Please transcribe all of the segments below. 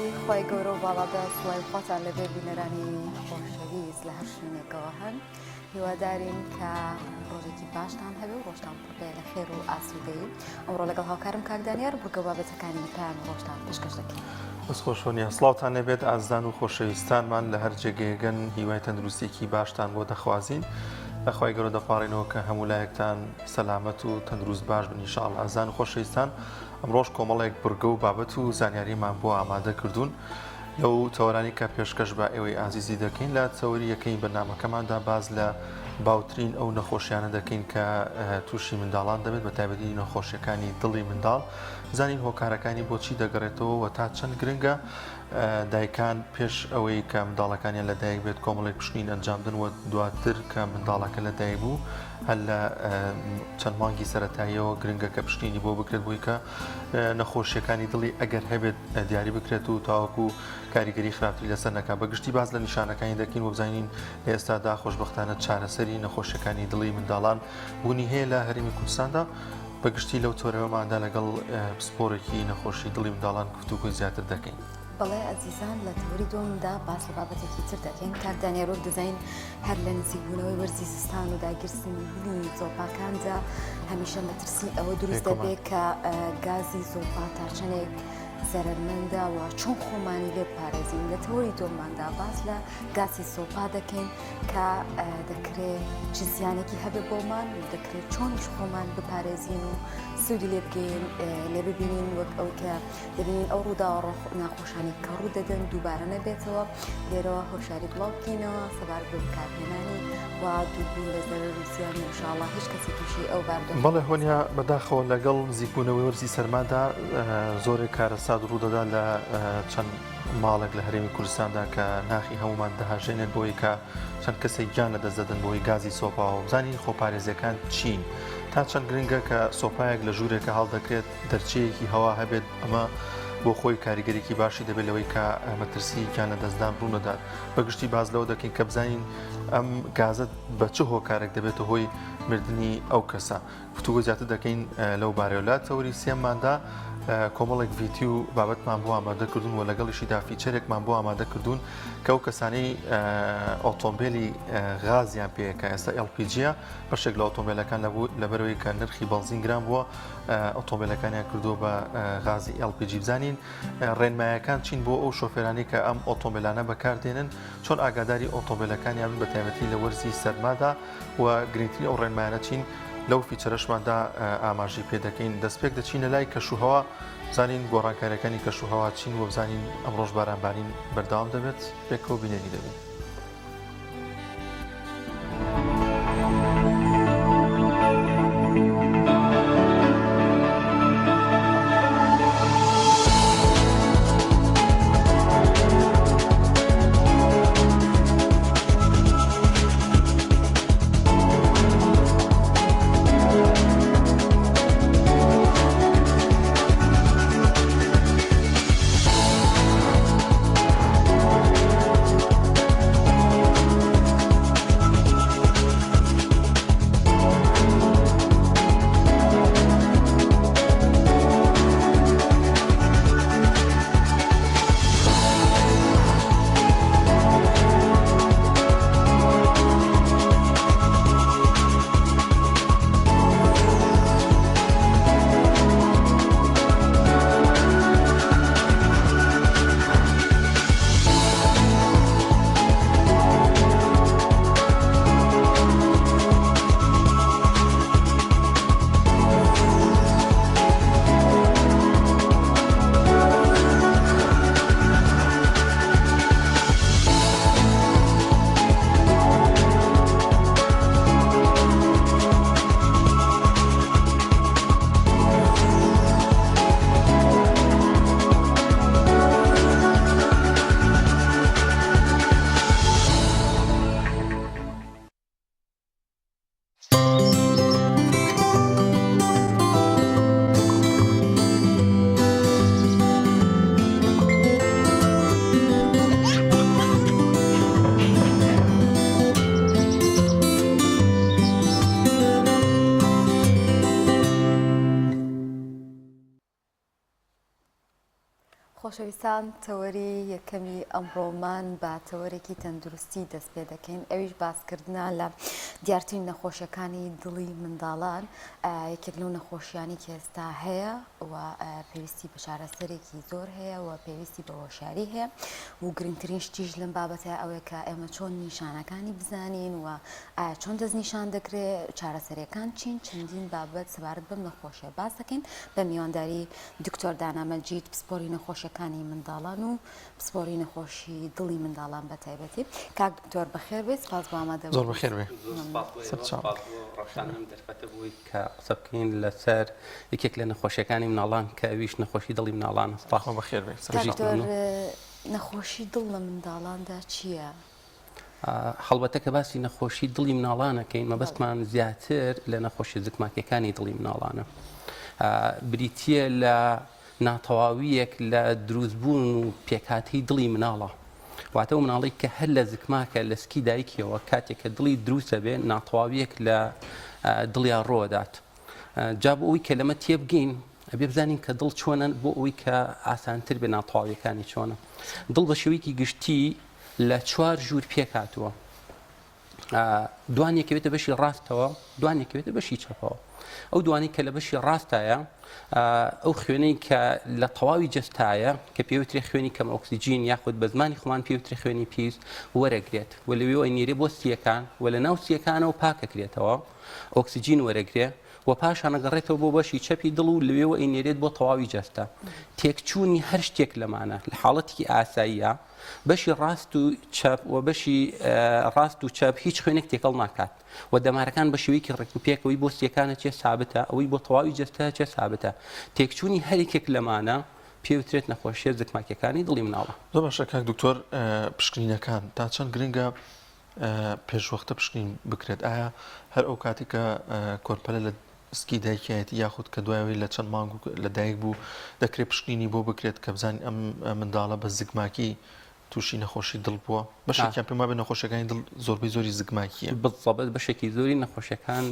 خی گەورە و باڵادا سڵای خۆتان لەبێ بینەرانی خۆشەویست لە هەر شوێنێکەوە هەن هیوادارین کە ڕۆژێکی باشتان هەبێ و ڕۆژتان پڕبێ لە خێر و ئاسوودەی ئەمڕۆ لەگەڵ هاوکارم کاکدانیار بووکە بابەتەکانی پایان ڕۆژتان پێشکەش دەکەین. بەسخۆشۆنیە سڵاوتان نەبێت ئازدان و خۆشەویستانمان لە هەر جێگەیەگەن هیوای تەندروستێکی باشتان بۆ دەخوازین لەخوای گەورە دەپاڕینەوە کە هەموو لایەکتان سەلامەت و تەندروست باش بن ئینشاءڵڵا. ئازان و خۆشەویستان ئەمڕۆژ کۆمەڵێک بورگە و بابەت و زانیاریمان بۆ ئامادە کردوون لەو تەوەرانی کە پێشکەش بە ئێوەی ئازیزی دەکەین لە تەوەری یەکەی بەرنامەکەماندا باز لە باوترین ئەو نەخۆشیانە دەکەین کە تووشی منداڵان دەبێت بە تایبەتی نەخۆشیەکانی دڵی منداڵ زانین هۆکارەکانی بۆچی دەگەڕێتەوە و تا چەند گرنگە دایکان پێش ئەوەی کە منداڵەکانیان لە دایک بێت کۆمەڵێک پشتین ئەنجامدن و دواتر کە منداڵەکە لە دایک بوو هەر لە چەند مانگی سەرەتاییەوە گرنگە کە پشتینی بۆ بکرێت بووی کە نەخۆشیەکانی دڵی ئەگەر هەبێت دیاری بکرێت و تاوەکو کاریگەری خراپتری لەسەر نەکات بەگشتی باز لە نیشانەکانی دەکەین و بزانین لە ئێستادا خۆشبەختانە چارەسەری نەخۆشیەکانی دڵی منداڵان بوونی هەیە لە هەرێمی کوردستاندا بەگشتی لەو تۆرەوەماندا لەگەڵ پسپۆرێکی نەخۆشی دڵی منداڵان گفتوگۆی زیاتر دەکەین. بەڵێ ئەزیزان لە تەوری دۆمدا باس لە بابەتێکی تر دەکەین کاکدانیارۆ دەزین هەر لە نزیکبوونەوەی وەرزی سیستان و داگیرسنی زۆپاکاندا هەمیشە مەترسی ئەوە دروست دەبێت کە گازی زۆپا تاچەنێک زەرمەندە و چۆن خۆمانی لێ پارێزین لە تەوەری دۆماندا باس لە گازی سۆپا دەکەین کە دەکرێت چ زیانێکی هەبێ بۆمان و دەکرێت چۆنیش خۆمان بپارێزین و سوودی لێ بگەین لێ ببینین وەک ئەو کە دەبینین ئەو ڕوودا ناخۆشانی کە ڕوو دەدەن دووبارە نەبێتەوە لێرەوە هۆشیاری بڵاو بکەینەوە سەبار بە بکارهێنانی و دووبوون لە زەرەر و زیانی ئینشاءڵڵا هیچ کەسی تووشی ئەو باردۆ بەڵێ هۆنیا بەداخەوە لەگەڵ نزیکبوونەوەی وەرزی سەرمادا زۆرێک کارەسات ڕوودەدا لە چەند ماڵێک لە هەرێمی کوردستاندا کە ناخی هەمومان دەهاژێنێت بۆی کە چەند کەسێک گیان لە دەستدەدەن بۆی گازی سۆپاوە بزانین خۆپارێزیەکان چین تا چەند گرنگە کە سۆپایەک لە ژوورێکە هەڵدەکرێت دەرچەیەکی هەوا هەبێت ئەمە بۆ خۆی کاریگەرێکی باشی دەبێت لەوەی کە مەترسی گیان لە دەستدان ڕوونەدات بەگشتی باز لەوە دەکەین کە بزانین ئەم گازت بە چه هۆکارێک دەبێتە هۆی مردنی ئەو کەسە گفتوگۆ زیاتر دەکەین لەو بارەوە تەوری سێمماندا کۆمەڵێک ڤیدیۆ و بابەتمان بۆ ئامادە کردوون و لەگەڵیشیدا فیچەرێکمان بۆ ئامادە کردوون کە ئەو کەسانەی ئۆتۆمبیلی غازیان پێەکە ئێستا LPG بەشێک لە ئۆتۆمبیلەکان لەبەرەوەی کە نرخی بەنزین گران بووە ئۆتۆمبیلەکانیان کردووە بە غازی LPG بزانین ڕێنمایەکان چین بۆ ئەو شۆفێرانی کە ئەم ئۆتۆمبیلانە بەکاردێنن چۆن ئاگاداری ئۆتۆمبیلەکانیان بە تایبەتی لە وەرزی سەرمادا و گرنگترین ئەو ڕێنمایانە چین لەو فیچەرەشماندا ئاماژی پێ دەکەین دەستپێک دەچینە لای کەشوهەوا بزانین گۆڕانکاریەکانی کەشوهەوا چین و بزانین ئەمڕۆژ بارانبارین بەردەوام دەبێت پێکەوە بینێری دەبێت. خۆشەویستان تەوەری یەکەمی ئەمڕۆمان بە تەوەرێکی تەندروستی دەست پێ دەکەین ئەویش باسکردنا لە دیارترین نەخۆشیەکانی دڵی منداڵان یەکێک لەو نەخۆشیانی کە ئێستا هەیە و پێویستی بە چارەسەرێکی زۆر هەیە و پێویستی بە هۆشیاری هەیە و گرنگترین شتیش لەم بابەتە ئەوەیە کە ئێمە چۆن نیشانەکانی بزانین و چۆن دەستنیشان دەکرێت چارەسەریەکان چین چەندین بابەت سەبارەت بەم نەخۆشیە باس دەکەین بە میوانداری دکتۆر دانا مەجید پسپۆری نەخۆشیەکانی منداڵان و پسپۆری نەخۆشی دڵی منداڵان بە تایبەتی کاک دکتۆر بەخێر بێت سپاس بۆ ئامادەبوون. زۆر بەخێر بێ. ڕەشانم دەرفەتە بووی کە قسە بکەین لەسەر یەکێک لە نەخۆشیەکانی مناڵان کە ئەویش نەخۆشی دڵی مناڵانە. سپاس بەخێر بێ. دکتۆر نەخۆشی دڵ لە منداڵاندا چییە؟ هەڵبەتە کە باسی نەخۆشی دڵی مناڵانەکەین مەبەستمان زیاتر لە نەخۆشی زگماکیەکانی دڵی مناڵانە. بریتیە لە ناتەواویەک لە دروستبوون و پێکهاتەی دڵی مناڵە. واتە و مناڵی کە هەر لە زگماکە لە سکی دایکیەوە کاتێک کە دڵی دروستە بێ ناتەواویەک لە دڵیان ڕۆدات. جا بۆ ئەوی کە لەمە تێبگەین ئەبێ بزانین کە دڵ چۆنە بۆ ئەوی کە ئاسانتر بێ ناتەواویەکانی چۆنە. دڵ بە شێوەیەکی گشتی لە 4 ژوور پێکهاتووە. دوانێکەوێتە بەشی ڕاستەوە، دوانێکەوێتە بەشی چەپەوە. ئەو دوانی کە لە بەشی ڕاستایە ئەو خوێنەی کە لە تەواوی جستایە کە پێوترێ خوێنی کەم ئۆکسیجین یاخود بە زمانی خۆمان پێوترێ خوێنی پیس وەرەگرێت و لەوێ ئەینێرێ بۆ سیەکان و لە ناو سیەکانەوە پاکەکرێتەوە ئۆکسیجین وەرەگرێ و پاشان ئەگەڕێتەوە بۆ بەشی چەپی دڵ و لەوێەوە ئەینێرێت بۆ تەواوی جەستە. تێکچوونی هەر شتێک لەمانە لە حاڵەتی ئاساییە بەشی ڕاست و چەپ و بەشی ڕاست و چەپ هیچ خوێنێک تێکەڵ ناکات و دەمارەکان بە شێوەیەکی ڕێکوپێکەوەی بۆ سیەکانە چێ سابتە ئەوەی بۆ تەواوی جەستە چێ سابتە. تێکچوونی هەرێکێک لەمانە پێوترێت نەخۆشیە زگماکیەکانی دڵی مناڵە. زۆر باشە کاک دکتۆر پشکنینەکان تا چەند گرنگە پێشوەختە پشکنین بکرێت؟ ئایا هەر ئەو کاتی کە کۆرپەلە لە سکی دایکایەتی یاخود کە دوایەوەی لە چەند مانگ لە دایک بوو دەکرێت پشکنینی بۆ بکرێت کە بزانین ئەم منداڵە بە زگماکی تووشی نەخۆشی دڵ بووە؟ بەشێکیان پێم وابێ نەخۆشیەکانی دڵ زۆربەی زۆری زگماکیە. بەڵێ بەشێکی زۆری نەخۆشیەکان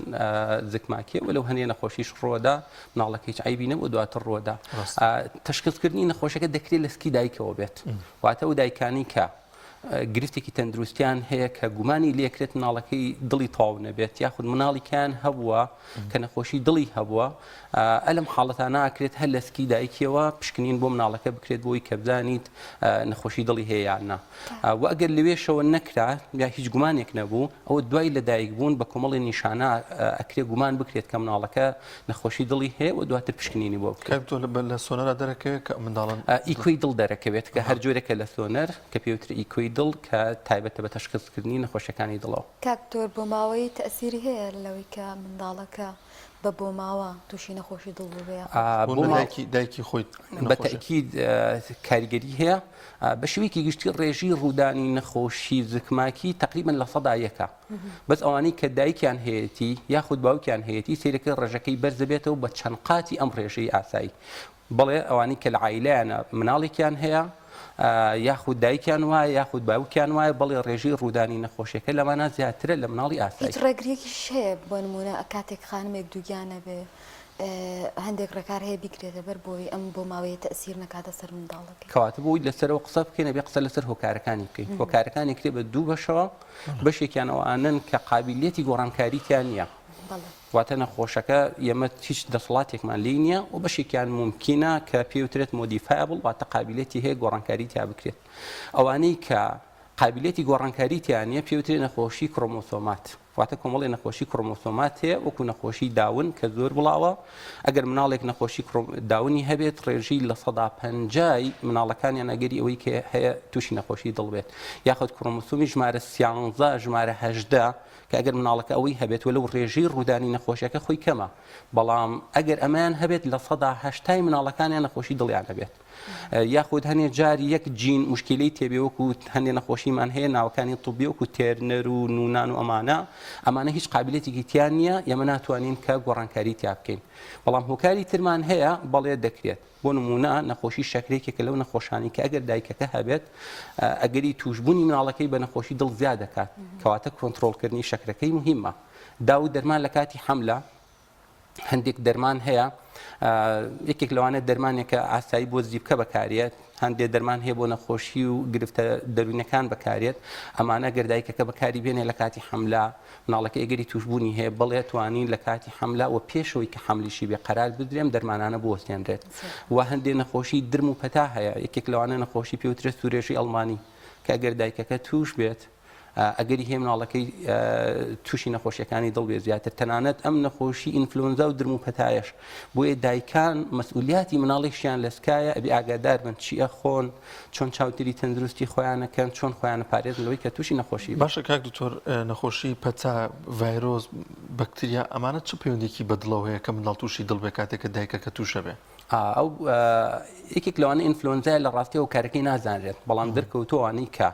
زگماکیە وەلەو هەنێ نەخۆشیش ڕۆدا مناڵەکە هیچ عیبی نەبوو دواتر ڕۆدا. تەشخیصکردنی نەخۆشیەکە دەکرێت لە سکی دایکەوە بێت. واتە ئەو دایکانی کە گرفتێکی تەندروستیان هەیە کە گومانی لێکرێت مناڵەکەی دڵی تەواو نەبێت یاخود مناڵیکیان هەبووە کە نەخۆشی دڵی هەبووە ئەلەم حاڵەتانە ئاکرێت هەر لە سکی دایکیەوە پشکنین بۆ مناڵەکە بکرێت بۆی کە بزانیت نەخۆشی دڵی هەیە یان نا. و ئەگەر لەوێشەوە نەکرات یا هیچ گومانێک نەبوو ئەوە دوای لە دایک بوون بە کۆمەڵی نیشانە ئەکرێت گومان بکرێت کە مناڵەکە نەخۆشی دڵی هەیە و دواتر پشکنینی بۆ بکرێت. لە سۆنەرا دەرەکەوێت کە منداڵان ئیکۆی دڵ دەرەکەوێت کە هەر جۆرێکە لە سۆنەر کە پێوتر ئیکۆی دڵ کە تایبەتە بە تەشخیصکردنی نەخۆشیەکانی دڵەوە. کاکتۆر بۆ ماوەی تەسیری هەیە لەوەی کە منداڵەکە بە بۆ ماوە تووشی نەخۆشی دڵ بێ دایکی خۆی بە تەکید کاریگەری هەیە بە شێوەیەکی گشتی ڕێژی ڕوودانی نەخۆشی زگماکی تقریبا لە 100%. بەس ئەوانەی کە دایکیان هەیەی یاخود باوکیان هەیەی سیرەکە ڕێژەکەی بەرز دەبێتەوە بە چەند قاتی ئەم ڕێژەی ئاسایی. بەڵێ ئەوانەی کە لە عایلەیانە مناڵێکیان هەیە یاخود دایکیان وایە یاخود باوکیان وایە بەڵێ ڕێژی ڕوودانی نەخۆشیەکە لەمانە زیاترە لە مناڵی ئاسایی. هیچ ڕێگریەکیش هەیە بۆ نمونە کاتێک خانمێک دووگیانە بێ هەندێک ڕێکار هەیە بیگرێتە بەر بۆی ئەم بۆ ماوەیە تەسیر نەکاتە سەر منداڵەکەی. کەواتە بۆی لەسەرەوە قسە بکەین بێ قسە لەسەر هۆکارەکانی بکەین. هۆکارەکانی کرێ بە دوو بەشەوە بەشێکیان ئەوانن کە قابلیەتی گۆڕانکاریتیان نییە. واتە نەخۆشەکە ئێمە هیچ دەسەڵاتێکمان لێی نییە و بەشێکیان ممکنە کە پێوترێت مۆدیفایبڵ واتە قابلیەتی هەیە گۆڕانکاریتیا بکرێت. ئەوانەی کە قابلیەتی گۆڕانکاریتیان نییە پێوترێت نەخۆشی کرۆمۆسۆمات. واتە کۆمەڵی نەخۆشی کرۆمۆسۆمات هەیە وەکو نەخۆشی داون کە زۆر بڵاوە. ئەگەر مناڵێک نەخۆشی داونی هەبێت ڕێژی لە 150 مناڵەکانیان ئەگەری ئەوەی کە هەیە تووشی نەخۆشی دڵ بێت. یاخود کرۆمۆسۆمی ژمارە 13 ژمارە 18 کە ئەگەر مناڵەکە ئەوەی هەبێت وەلەو ڕێژەی ڕوودانی نەخۆشیەکە خۆی کەمە بەڵام ئەگەر ئەمان هەبێت لە 180 مناڵەکانیان نەخۆشی دڵیان هەبێت. یاخود هەنێ جاری یەک جین مشکلەی تێبێ وەکو هەندێک نەخۆشیمان هەیە ناوەکانی طبی وەکو تێرنەر و نونان و ئەمانە هیچ قابلیەتێکی تیان نییە ئێمە ناتوانین کە گۆڕانکاری تیا بکەین. بەڵام هۆکاری ترمان هەیە بەڵێ دەکرێت بۆ نمونە نەخۆشی شەکرێکێکە لەو نەخۆشانی کە ئەگەر دایکەکە هەبێت ئەگەری توشبوونی مناڵەکەی بە نەخۆشی دڵ زیاد دەکات کەواتە کۆنتڕۆڵکردنی شەکرەکەی مهمە. داو دەرمان لە کاتی حەملە هەندێک دەرمان هەیە یەکێک لەوانە دەرمانێکە ئاسایی بۆ زیبکە بەکارێت هەندێک دەرمان هەیە بۆ نەخۆشی و گرفتە دەروونەکان بەکارێت ئەمانە گەردایکەکە بەکاری بێنێ لە کاتی حەملا مناڵەکە ئەگەری توشبوونی هەیە بڵێ توانین لە کاتی حەملا و پێشەوەی کە حەملیشی بێ قەرار بدرێم دەرمانانە بوەستێنرێت و هەندێک نەخۆشی درم و پەتا هەیە یەکێک لەوانە نەخۆشی پێوترێت سوورێژی ئەڵمانی کە گەردایکەکە توش بێت ئەگەری هەیە مناڵەکەی تووشی نەخۆشیەکانی دڵ بێ زیاتر تەنانەت ئەم نەخۆشی ئینفلۆنزا و درم و پەتایش بۆیە دایکان مەسئولیاتی مناڵێکیان لەسکایە ئەبێ ئاگادار بن چیە خۆن چۆن چاوتری تەندروستی خۆیانەکەن چۆن خۆیان پارێزن لەوەی کە تووشی نەخۆشی باشە کاک دکتۆر نەخۆشی پەتا ڤایرۆز بەکتریا ئەمانە چ پەیوەندێکی بەدڵەوە هەیە کە منداڵ تووشی دڵ بێ کاتێک کە دایکەکە تووشە بێ ئەو یەکێک لەوانە ئینفلۆنزای لە ڕاستیەوە کارەکەی نازانرێت بەڵام دەرکەوتووانەی کە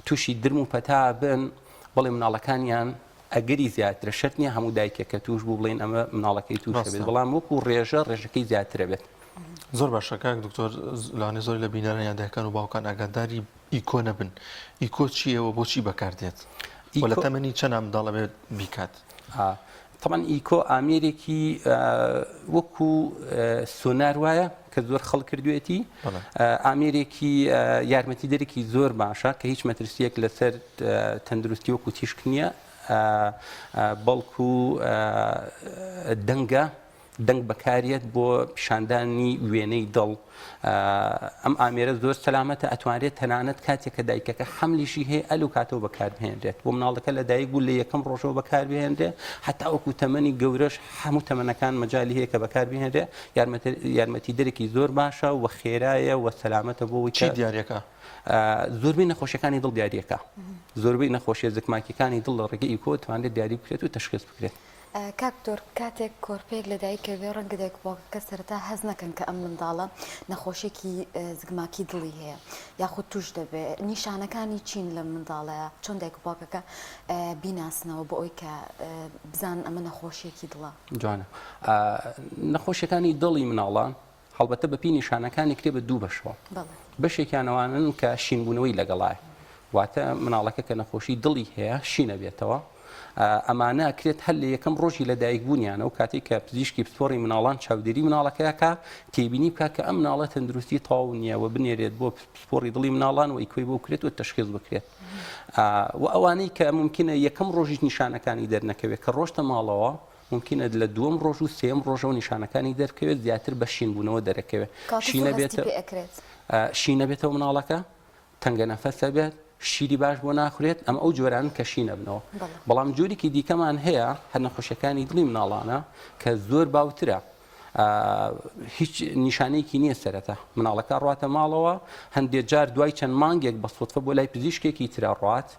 تووشی درم و پەتا بن بەڵێ مناڵەکانیان ئەگەری زیاترە شەرت نییە هەموو دایکێکە توش بوو بڵێن ئەمە مناڵەکەی تووشە بێت بەڵام وەکو ڕێژەکەی زیاترە بێت زۆر باشە کاک دکتۆر لەوانێ زۆر لە بینەرەیان دایکان و باوکان ئاگاداری ئیکۆ نەبن ئیکۆ چیەوە بۆچی بەکاردێت لە تەمەنی چەند منداڵە بێت بیکات طبعا ئیکۆ ئامێرێکی وەکو سۆنار وایە کە زۆر خەڵک کردوێتی ئامێرێکی یارمەتیدەرێکی زۆر باشە کە هیچ مەترسیەک لەسەر تەندروستی وەکو تیشک نییە بەڵکو دەنگ بەکارێت بۆ پیشاندانی وێنەی دڵ ئەم ئامێرە زۆر سەلامەتە ئەتوانێت تەنانەت کاتێک کە دایکەکە حەملیشی هەیە ئەلو کاتەوە بەکاربهێنرێت بۆ مناڵەکە لە دایک بوو لە یەکەم ڕۆژەوە بەکاربهێنرێ هەتا وەکو تەمەنی گەورەش هەموو تەمەنەکان مەجای هەیە کە بەکاربهێنرێ یارمەتیدەرێکی زۆر باشە و خێرایە و سەلامەتە بۆ چی دیارەکە زۆربەی نەخۆشیەکانی دڵ دیارەکە زۆربەی نەخۆشیە زگماکیەکانی دڵ لە ڕێگەی ئیکۆ توانێت دیاری بکرێت و تەشخیص بکرێت کاکتۆر کاتێک کۆرپێک لە دایکە بێ ڕەنگە دایک باوکەکە سەرەتا هەز نەکەن کە ئەم منداڵە نەخۆشیێکی زگماکی دڵی هەیە یاخود توش دەبێت نیشانەکانی چین لە منداڵەیە چۆن دایک و باوکەکە بیناسنەوە بۆ ئەوی کە بزان ئەمە نەخۆشیێکی دڵە جوانە نەخۆشیەکانی دڵی مناڵان هەڵبەتە بەپی نیشانەکانی کرێ بە دوو بەشەوە بەشێکیانەوانن کە شینبوونەوەی لەگەڵای واتە مناڵەکە کە نەخۆشی دڵی هەیە شینە بێتەوە ئەمانە ئەکرێت هەر لە یەکەم ڕۆژی لە دایکبوونیانە و کاتێک کە پزیشکی پسپۆڕی مناڵان چاودێری مناڵەکەیەکە تێبینی بکە کە ئەم مناڵە تەندروستی تەواو نییە و بنێرێت بۆ پسپۆڕی دڵی مناڵان و ئیکۆی بۆ بکرێت و تەشخیص بکرێت و ئەوانەی کە ممکنە یەکەم ڕۆژی نیشانەکانی دەرنەکەوێت کە ڕۆژتە ماڵەوە ممکنە لە دووەم ڕۆژ و سێم ڕۆژەوە نیشانەکانی دەرکەوێت زیاتر بە شینبوونەوە دەرەکەوێت شینە بێتەوە مناڵەکە تەنگە نەفەسە بێت شیری باش بۆ ناخورێت ئەم ئەو جۆران کە شینە بنەوە بەڵام جۆرێکی دیکەمان هەیە هەر نەخۆشیەکانی دڵی مناڵانە کە زۆر باوترە هیچ نیشانەیەکی نییە سەرەتا مناڵەکە ڕاتە ماڵەوە هەندێک جار دوای چەند مانگێک بە سوتفە بۆ لای پزیشکێکی ترا ڕات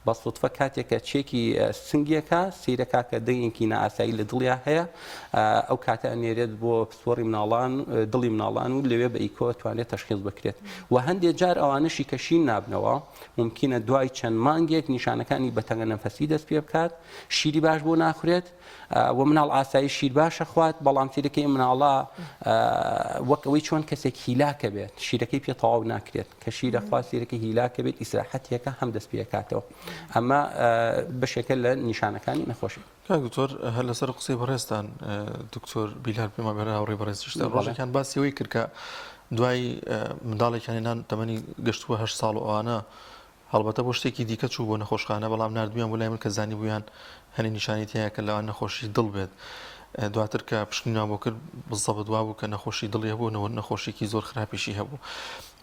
بە سوتفە کاتێکە چێکی سنگێکە سیرەکە کە دەنگێکی نائاسایی لە دڵیا هەیە ئەو کاتە ئەنێرێت بۆ پسپۆڕی مناڵان دڵی مناڵان و لەوێ بە ئیکۆ توانێت تەشخیص بکرێت و هەندێک جار ئەوانشی کە شین نابنەوە ممکنە دوای چەند مانگێک نیشانەکانی بە تەنگە نەفەسی دەست پێ بکات شیری باش بۆ ناخورێت و مناڵ ئاسایی شیر باشە خوات بەڵام سیرەکەی مناڵە وەک ئەوەی چۆن کەسێک هیلاکە بێت شیرەکەی پێ تەواو ناکرێت کە شیرە خوا سیرەکەی هیلاکە بێت ئیسراحەتیەکە هەم دەست پێکاتەوە ئەمە بەشێکە لە نیشانەکانی نەخۆشی دکتۆر هەر لەسەر قسەی بەڕێستان دکتۆر بیلال پێما بێرە هاوڕێی بەڕێزیشتە ڕۆژێکیان باسیەوەی کرد کە دوای منداڵێکیانێنان تەمەنی گەشتووە 8 ساڵ ئەوانە هەڵبەتە بۆ شتێکی دیکە چوو بۆ نەخۆشخانە بەڵام نردویان بۆ لای من کە زانی بوویان هەنی نیشانی تەیە کە لەوان نەخۆشی دڵ بێت دواتر کە پشکنیان بۆ کرد بزەبت وا بوو کە نەخۆشی دڵی هەبوو نەخۆشیێکی زۆر خراپیشی هەبوو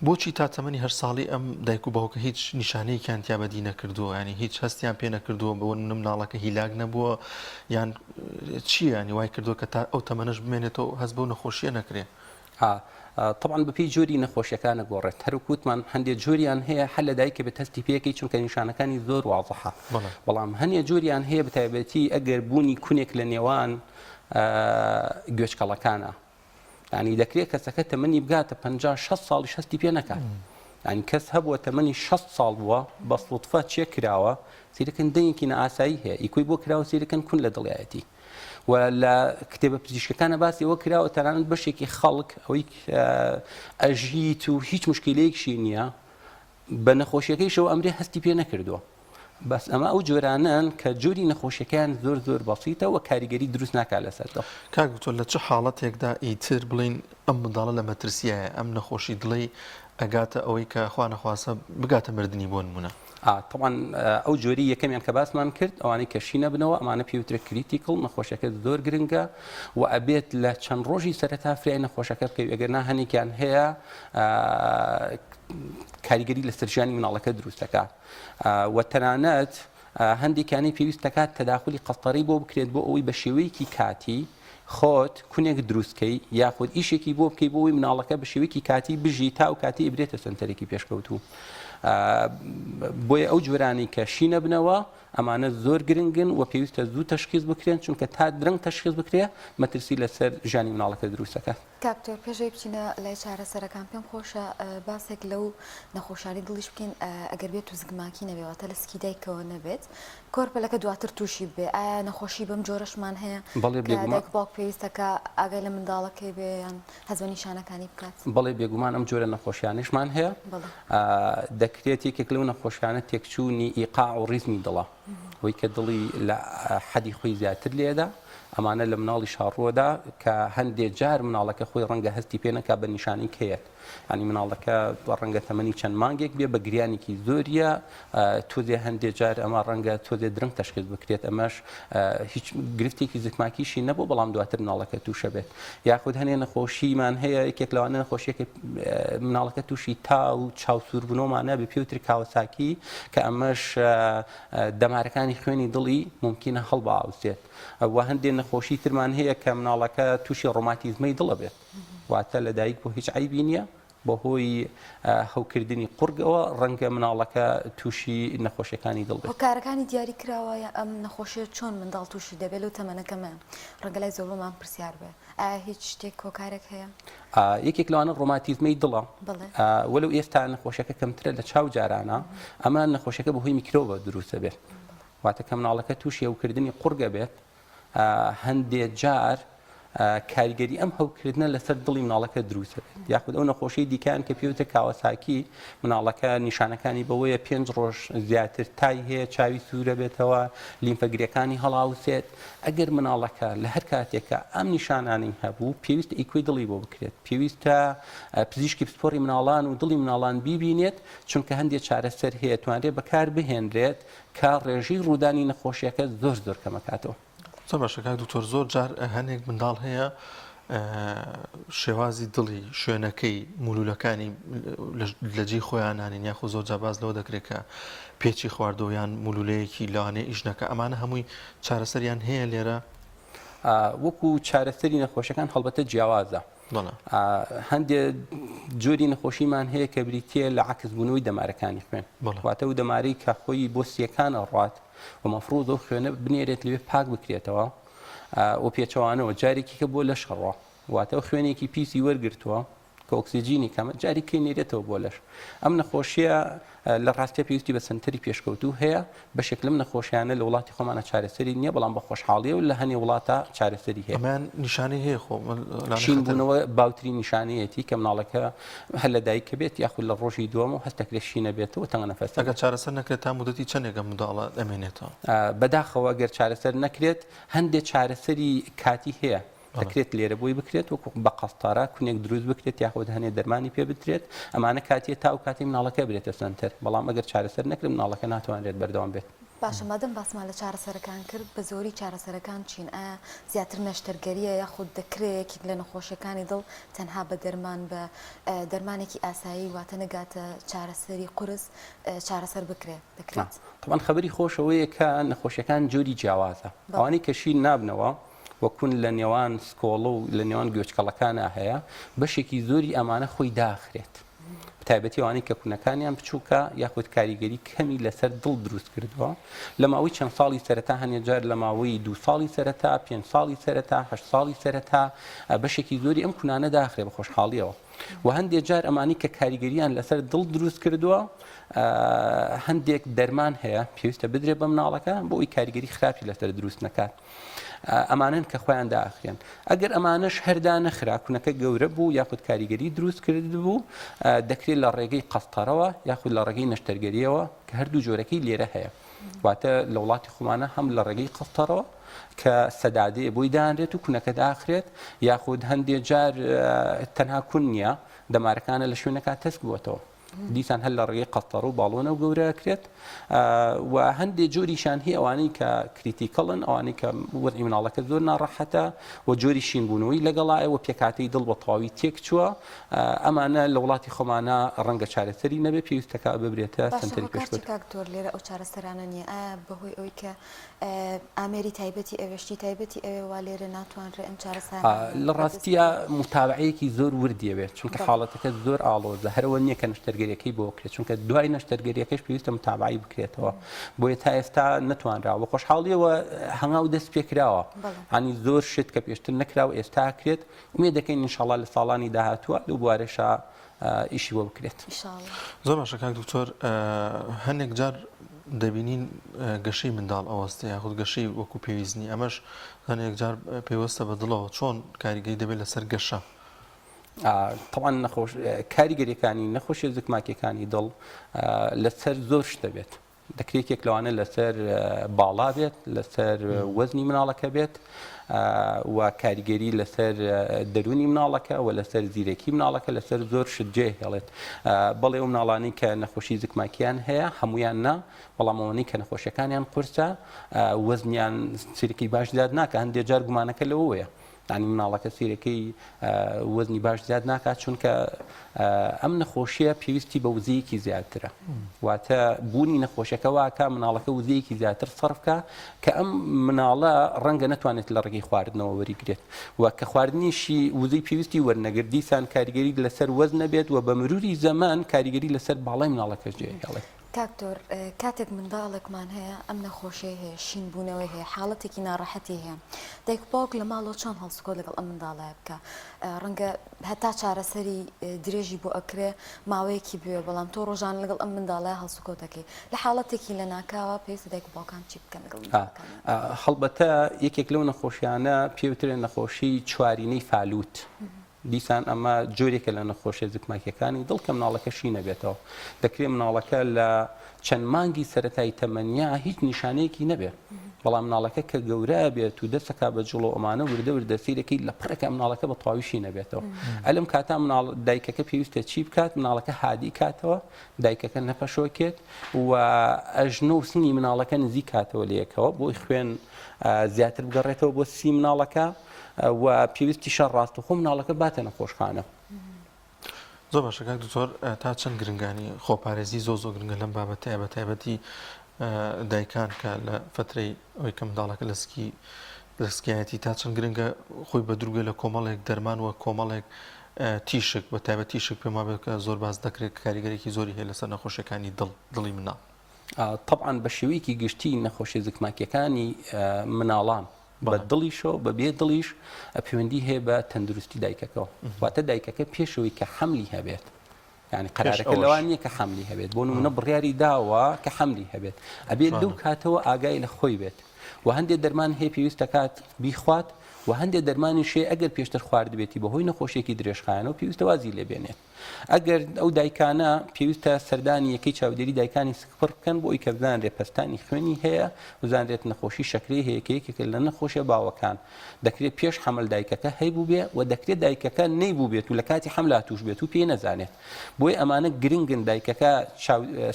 بۆچی تا تەمەنی 8 ساڵی ئەم دایک و باوکە هیچ نیشانەیەکیان تیا بەدی نەکردووە ینی هیچ هەستیان پێ نەکردووە بۆ مناڵەکە هیلاک نەبووە یان چییە ینی وای کردووە کە تا ئەو تەمەنەش بمێنێتەوە هەست بەو نەخۆشیە نەکرێ طبعا بەپی جۆری نەخۆشیەکانە گۆڕێت هەروکوتمان هەندێک جۆریان هەیە هەر لە دایکە بە تەستی پێەکەی چونکە نیشانەکانی زۆر واضحە بەڵام هەندێک جۆریان هەیە بەتایبەتی ئەگەر بوونی کونێک لە نێوان گوێچکەڵەکانە ینی دەکرێت کەسەکە تەمەنی بگاتە 50-60 ساڵی شەستی پێ نەکات ینی کەس هەبووە تەمەنی 60 ساڵ بووە بە سوتفە چێ کراوە سیرەکەن دەنگێکی نائاسایی هەیە ئیکۆی بۆ کراوە سیرەکەن کون لە دڵایەتی و لە کتێبە پزیشکەکانە باسی ئەوە کراوە تەنانەت بەشێکی خەڵک ئەوەی ئەژیت و هیچ مشکلەیەکشی نییە بە نەخۆشیەکەیشەوە ئەمرێ هەستی پێ نەکردووە بەس ئەمە ئەو جۆرانن کە جۆری نەخۆشیەکان زۆر بەسیتە و کاریگەری دروست ناکات لەسەردەوە. کاک دکتۆر لە چه حاڵەتێکدا ئیتر بڵین ئەم منداڵە لە مەترسیایە ئەم نەخۆشی دڵی ئەگاتە ئەوەی کە خوا نەخواسە بگاتە مردنی بۆ نمونە؟ طبعا ئەو جۆری یەکەمیان کە باسمان کرد ئەوانەی کەشی نەبنەوە ئەمانە پێوترە کریتیکڵ نەخۆشیەکە زۆر گرنگە و ئەبێت لە چەند ڕۆژی سەرەتا فرای نەخۆشەکە بکەوێت ئەگەر نا هەنێکیان هەیە کاریگەری لە سەرژیانی مناڵەکە دروستەکە و تەنانەت هەندێکیانی پێویست دەکات تەداخلی قەستەڕی بۆ بکرێت بۆ ئەوەی بە شێوەیەکی کاتی خۆت کونێک دروستکەی یاخود ئیشێکی بۆ بکەی بۆەوەی مناڵەکە بە شێوەیەکی کاتی بژی تا و کاتی ئبرێتە سنتەرێکی پێشکەوتوو. بۆیە ئەو جۆرانی کە شی نەبنەوە ئەمانە زۆر گرنگن و پێویستە زوو تەشخیص بکرێن چونکە تا درەنگ تەشخیص بکرێ مەترسی لەسەر ژانی مناڵەکە دروستەکە. کاکتۆر پێشەوەی بچینە لای چارەسەرەکان پێم خۆشە باسێک لەو نەخۆشانی دڵیش بکەین ئەگەر بێت و زگماکی نەبێتە لە سکی دایکەوە نەبێت کۆرپەلەکە دواتر تووشی بێ ئایا نەخۆشی بەم جۆرەشمان هەیە دایک باوک پێویستەکە ئاگای لە منداڵەکەی بێ یان هەزوە نیشانەکانی بکات؟ بەڵێ بێگومان ئەم جۆرە نەخۆشیانشمان هەیە دەکرێت یەکێک لەو نەخۆشیانە تێکچوونی ئیقاع و ڕیزمی دڵە وەی کە دڵی لە حەدی خۆی زیاتر لێدا ئەمانە لە مناڵی شاڕۆدا کە هەندێک جار مناڵەکە خۆی ڕەنگە هەستی پێ نەکا بە نیشانی کەیەت ینی مناڵەکە ڕەنگە تەمەنی چەند مانگێک بێ بە گریانێکی زۆریە تۆزێ هەندێک جار ئەمە ڕەنگە تۆزێ درنگ تەشخیص بکرێت ئەمەش هیچ گرفتێکی زگماکیشی نەبوو بەڵام دواتر مناڵەکە تووشە بێت یاخود هەنێ نەخۆشیمان هەیە یەکێک لەوانە نەخۆشیەکە مناڵەکە تووشی تا و چاوسوربوونەوەمانە بە پێوتری کاوەساکی کە ئەمەش دەمارەکانی خوێنی دڵی ممکنە هەڵباوسێت و هەندێک نەخۆشی ترمان هەیە کە مناڵەکە تووشی ڕۆماتیزمەی دڵە بێت واتە لە دایک بۆ هیچ عیبی نییە بەهۆی هەوکردنی قورگەوە ڕەنگە مناڵەکە تووشی نەخۆشیەکانی دڵ بێت. هۆکارەکانی دیاری کراوە ئەم نەخۆشیە چۆن منداڵ تووشی دەبێت و تەمەنەکەمان ڕەنگە لای زۆربمان پرسیار بێ ئایا هیچ شتێک هۆکارێک هەیە؟ یەکێک لەوانە ڕۆماتیزمەی دڵە وەلو ئێستا نەخۆشیەکە کەمترە لە چاو جارانە ئەمە نەخۆشیەکە بەهۆی میکرۆبە دروستە بێت واتە کە مناڵەکە تووشی هەوکردنی قورگە بێت هەندێک جار کاریگەری ئەم هەوکردنە لەسەر دڵی مناڵەکە دروستە بێت یاخود ئەو نەخۆشی دیکان کە پێوتە کاوەساکی مناڵەکە نیشانەکانی بەوەیە 5 ڕۆژ زیاتر تای هەیە چاوی سوورە بێتەوە لیمفەگرەکانی هەڵاوسێت ئەگەر مناڵەکە لە هەر کاتێکە ئەم نیشانانی هەبوو پێویستە ئیکوی دڵی بۆ بکرێت پێویستە پزیشکی پسپۆڕی مناڵان و دڵی مناڵان بیبینێت چونکە هەندێک چارەسەر هەیە توانرێت بەکار بهێنرێت کە ڕێژەی ڕوودانی نەخۆشیەکە زۆر کەمەکاتەوە. زۆر باشە کاک دکتۆر زۆر جار هەنێک منداڵ هەیە شێوازی دڵی شوێنەکەی مولولەکانی لە جێی خۆیان نانین یاخود زۆر جاباز لەوە دەکرێت کە پێچی خواردەوەیان مولولەیەکی لەوانەیە ئیژنەکە ئەمانە هەمووی چارەسەریان هەیە لێرە وەکو چارەسەری نەخۆشیەکان هەڵبەتە جیاوازە هەندێک جۆری نەخۆشیمان هەیە کە بریتە لە عکسبوونەوەی دەمارەکانی خوێن واتە و دەمارەی کە خۆی بۆ سیەکانە ڕات و مەفروض ئەو خوێنە بنێرێت لەوێ پاک بکرێتەوە و پێچەوانەوە جارێکی کە بۆ لەش ڕەوە واتە خوێنێکی پیسی وەرگرتووە کە ئۆکسیجینی کەمە جارێکی نێرێتەوە بۆ لەش ئەم نەخۆشیە لە ڕاستیە پێویستی بە سنتەری پێشکەوتوو هەیە بەشێک لەم نەخۆشیانە لە وڵاتی خۆمانە چارەسەری نییە بەڵام بە خۆشحاڵیە و لە هەنێ وڵاتە چارەسەری هەیە ئەمان نیشانەی هەیە خۆ شینبوونەوە باوتری نیشانەیەتی کە مناڵەکە هەر لە دایکە بێت یاخود لە ڕۆژی دووەم و هەستەکرێت شینە بێتەوە تەنگە نەفەس ئەگەر چارەسەر نەکرێت تا مودەتی چەندێکە منداڵە ئەمێنێتەوە بەداخەوە ئەگەر چارەسەر نەکرێت هەندێک چارەسەری کاتی هەیە دەکرێت لێرە بۆی بکرێت وەکو بە قەستارە کونێک دروست بکرێت یاخود هەنێ دەرمانی پێ بدرێت ئەمانە کاتیە تا و کاتی مناڵەکە برێتە سنتەر بەڵام ئەگەر چارەسەر نەکرێت مناڵەکە ناتوانرێت بەردەوام بێت. باشە مادەم باسمان لە چارەسەرەکان کرد بە زۆری چارەسەرەکان چین ئایا زیاتر نەشتەرگەریە یاخود دەکرێت لە نەخۆشیەکانی دڵ تەنها بە دەرمان بە دەرمانێکی ئاسایی واتە نەگاتە چارەسەری قورس چارەسەر بکرێت دەکرێت؟ طبعاً خەبەری خۆشەوەیە کە نەخۆشیەکان جۆری جیاوازە ئەوانەی کەشی نابنەوە وەکوون لە نێوان سکۆڵە و لە نێوان گوێچکەڵەکانە هەیە بەشێکی زۆری ئەمانە خۆی داخرێت تایبەتی ئەوانەی کە کوونەکانیان بچووکە یاخود کاریگەری کەمی لەسەر دڵ دروست کردووە لە ماوەی چەند ساڵی سەرەتا هەنێجار لە ماوەی 2 ساڵی سەرەتا 5 ساڵی سەرەتا 8 ساڵی سەرەتا بەشێکی زۆری ئەم کوونانە داخرێ بە خۆشحاڵیەوە و هەندێک جار ئەمانی کە کاریگەریان لەسەر دڵ دروست کردووە هەندێک دەرمان هەیە پێویستە بدرێت بە مناڵەکە بۆ ئەوی کاریگەری خراپی لەسەر دروست نەکات ئەمانن کە خۆیان داخرێن ئەگەر ئەمانش هەردا نەخرا کوونەکە گەورە بوو یاخود کاریگەری دروست کرد بوو دەکرێت لە ڕێگەی قەستەرەوە یاخود لە ڕێگەی نەشتەرگەریەوە کە هەردوو جۆرەکەی لێرە هەیە واتە لە وڵاتی خۆمانە هەم لە ڕێگەی قەستەرەوە کە سەدادەیە بۆی دانرێت و کونەکە داخرێت یاخود هەندێک جار تەنها کون نییە دەمارەکانە لە شوێنەکە تەسک بووەتەوە دیسان هەل لە ڕێگەی قەستەڕ و باڵۆنە و گەورەکرێت و هەندێک جۆریشان هی ئەوانەی کە کریتیکەڵن ئەوانەی کە وەرئی مناڵەکە زۆر ناڕەحەتە و جۆری شینبوونەوەی لەگەڵایەوە پێکاتەی دڵ بە تەواوی تێک چووە ئەمانە لە وڵاتی خۆمانە ڕەنگە چارەسەری نەبێ پێویستەکە ببرێتە سنتەری پێشبەر. کاکتۆر لێرە ئەو چارەسەرانە نییە بەهۆی ئەوەی کە ئامێری تایبەتی ئەوێشتی تایبەتی ئەوێ وا لێرە ناتوانرێ ئەم چارەسەر لە ڕاستیە متابعەیەکی زۆر وردیەوێت چونکە حاڵەتەکە زۆر ئاڵۆزە هەرەوە نییە کە نەشتەرگەریەکەی بۆ بکرێت چونکە دوای نەشتەرگەریەکەش پێویستە متابعی بکرێتەوە بۆیە تا ئێستا نەتوانراوە خۆشحاڵیەوە هەنگاو دەست پێکراوە ینی زۆر شت کە پێشتر نەکراوە ئێستا کرێت وێ دەکەین ئینشاڵڵا لە ساڵانی داهاتووە لەو بوارەشە ئیشی بۆ بکرێت. زۆر باشە کاک دکتۆر هەندێک جار دەبینین گەشەی منداڵ ئەوەستە یاخود گەشەی وەکو پێویستنی ئەمەش هەندێک جار پێوەستە بە دڵەوە چۆن کاریگەری دەبێت لەسەر گەشە. طبعاً نەخۆش کاریگەریەکانی نەخۆشیە زگماکیەکانی دڵ لەسەر زۆر شتە بێت دەکرێت یەک لەوانە لەسەر باڵا بێت لەسەر وەزنی مناڵەکە بێت و کاریگەری لەسەر دەرونی مناڵەکە و لەسەر زیرەکی مناڵەکە لەسەر زۆر شت جێ هێڵێت بەڵێ ئەو مناڵانی کە نەخۆشی زگماکیان هەیە هەمویان نا بەڵام ئەوانەی کە نەخۆشیەکانیان قورسە وەزنیان سیرەکەی باش زیاد ناکە هەندێک جار گومانەکە لەوەیە ینی مناڵەکە سیرەکەی وەزنی باش زیاد ناکات چونکە ئەم نەخۆشیە پێویستی بە وزەیەکی زیاترە واتە بوونی نەخۆشیەکە واکە مناڵەکە وزەیەکی زیاتر سەرفکە کە ئەم مناڵە ڕەنگە نەتوانێت لە ڕێگەی خواردنەوە وەریگرێت و کە خواردنیشی وزەی پێویستی وەرنەگرت دیسان کاریگەری لەسەر وەزن نەبێت و بە مروری زەمان کاریگەری لەسەر باڵای مناڵەکەش جێ هێڵێت. کاکتۆر کاتێک منداڵێکمان هەیە ئەم نەخۆشیە هەیە شینبوونەوەی هەیە حاڵەتێکی ناڕەحەتی هەیە دایک باوک لە ماڵەوە چۆن هەڵسوکۆ لەگەڵ ئەم منداڵایە بکە ڕەنگە هەتا چارەسەری درێژی بۆ ئەکرێ ماوەیەکی بوێ بەڵام تۆ ڕۆژان لەگەڵ ئەم منداڵایە هەڵسوکۆ دەکەی لە حاڵەتێکی لە ناکاوە پێویستە دایک باوکان چی بکەن لەگەڵ هەڵبەتە یەکێک لەو نەخۆشیانە پێوترێن نەخۆشی چوارینەی فالوت دیسان ئەمە جۆرێکە لە نەخۆشیە زگماکیەکانی دڵ کە مناڵەکەشی نەبێتەوە دەکرێت مناڵەکە لە چەند مانگی سەرەتایی تەمەنیا هیچ نیشانەیەکی نەبێت بەڵام مناڵەکە کە گەورە بێت و دەستەکە بە جوڵ و ئەمانە وردە وردە سیرەکەی لە پڕەکە مناڵەکە بە تەواویشی نەبێتەوە ئەلم کاتا دایکەکە پێویستە چی بکات مناڵەکە هادی کاتەوە دایکەکە نەپەشۆکێت و ئەژنە و سینی مناڵەکە نزیک کاتەوە لەیەکەوە بۆی خوێن زیاتر بگەڕێتەوە بۆ سی مناڵەکە و پێویستی شەڕ ڕاستەخۆ مناڵەکە باتە نەخۆشخانە. زۆر باشە کاک دکتۆر تا چەند گرنگانی خۆپارێزی زۆر گرنگە لەم بابەتەیە بە تایبەتی دایکان کە لە فترەی ئەوەی کە منداڵەکە لە سکایەتی تا چەند گرنگە خۆی بە دروگە لە کۆمەڵێک دەرمان وە کۆمەڵێک تیشک بە تایبەت تیشک پێما بێت کە زۆر باز دەکرێت کاریگەرێکی زۆری هەیە لەسەر نەخۆشیەکانی دڵی مناڵ. طبعاً بە شێوەیەکی گشتی نەخۆشی زگماکیەکانی مناڵان بە دڵیشەوە بە بێ دڵیش پەیوەندی هەیە بە تەندروستی دایکەکەەوە واتە دایکەکە پێشەوەی کە حەملی هەبێت ینی قەرارەکە لەوان نییە کە حەملی هەبێت بۆ نمونە بڕیاری داوە کە حەملی هەبێت ئەبێت لەو کاتەوە ئاگای لە خۆی بێت و هەندێک دەرمان هەیە پێویستە کات بیخوات و هەندێک دەرمانی شێ ئەگەر پێشتر خواردبێتی بەهۆی نەخۆشیێکی درێژخایەنەوە پێویستە وازی لێبێنێت ئەگەر ئەو دایکانە پێویستە سەردانی یەکەی چاودێری دایکانی سکپڕ بکەن بۆ ئەوی کە بزانرێت پەستانی خوێنی هەیە بزانرێت نەخۆشی شەکرەی هەیە کە یەکێکە لە نەخۆشیە باوەکان دەکرێت پێش حەمل دایکەکە هەیبوو بێ و دەکرێت دایکەکە نەیبوو بێت و لە کاتی حەملا توش بێت و پێی نەزانێت بۆی ئەمانە گرنگن دایکەکە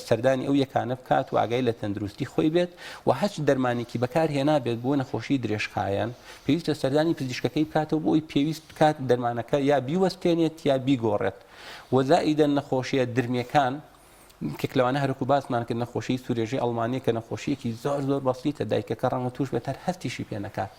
سەردانی ئەو یەکانە بکات و ئاگای لە تەندروستی خۆی بێت و هەچ دەرمانێکی بەکارهێنا بێت بۆ نەخۆشی درێژخایەن پێویستە سەردانی پزیشکەکەی بکاتەوە بۆی پێویست بکات دەرمانەکە یا بیوەستێنێت یا بیگۆڕێت وەزائیدەن نەخۆشیە درمیەکان کێکلەوانە هەرکو باسمان کرد نەخۆشی سوورێژی ئەڵمانیە کە نەخۆشیەکی زۆر بەسیتە دایکەکە ڕەنگە توش بێت هەر هەستیشی پێ نەکات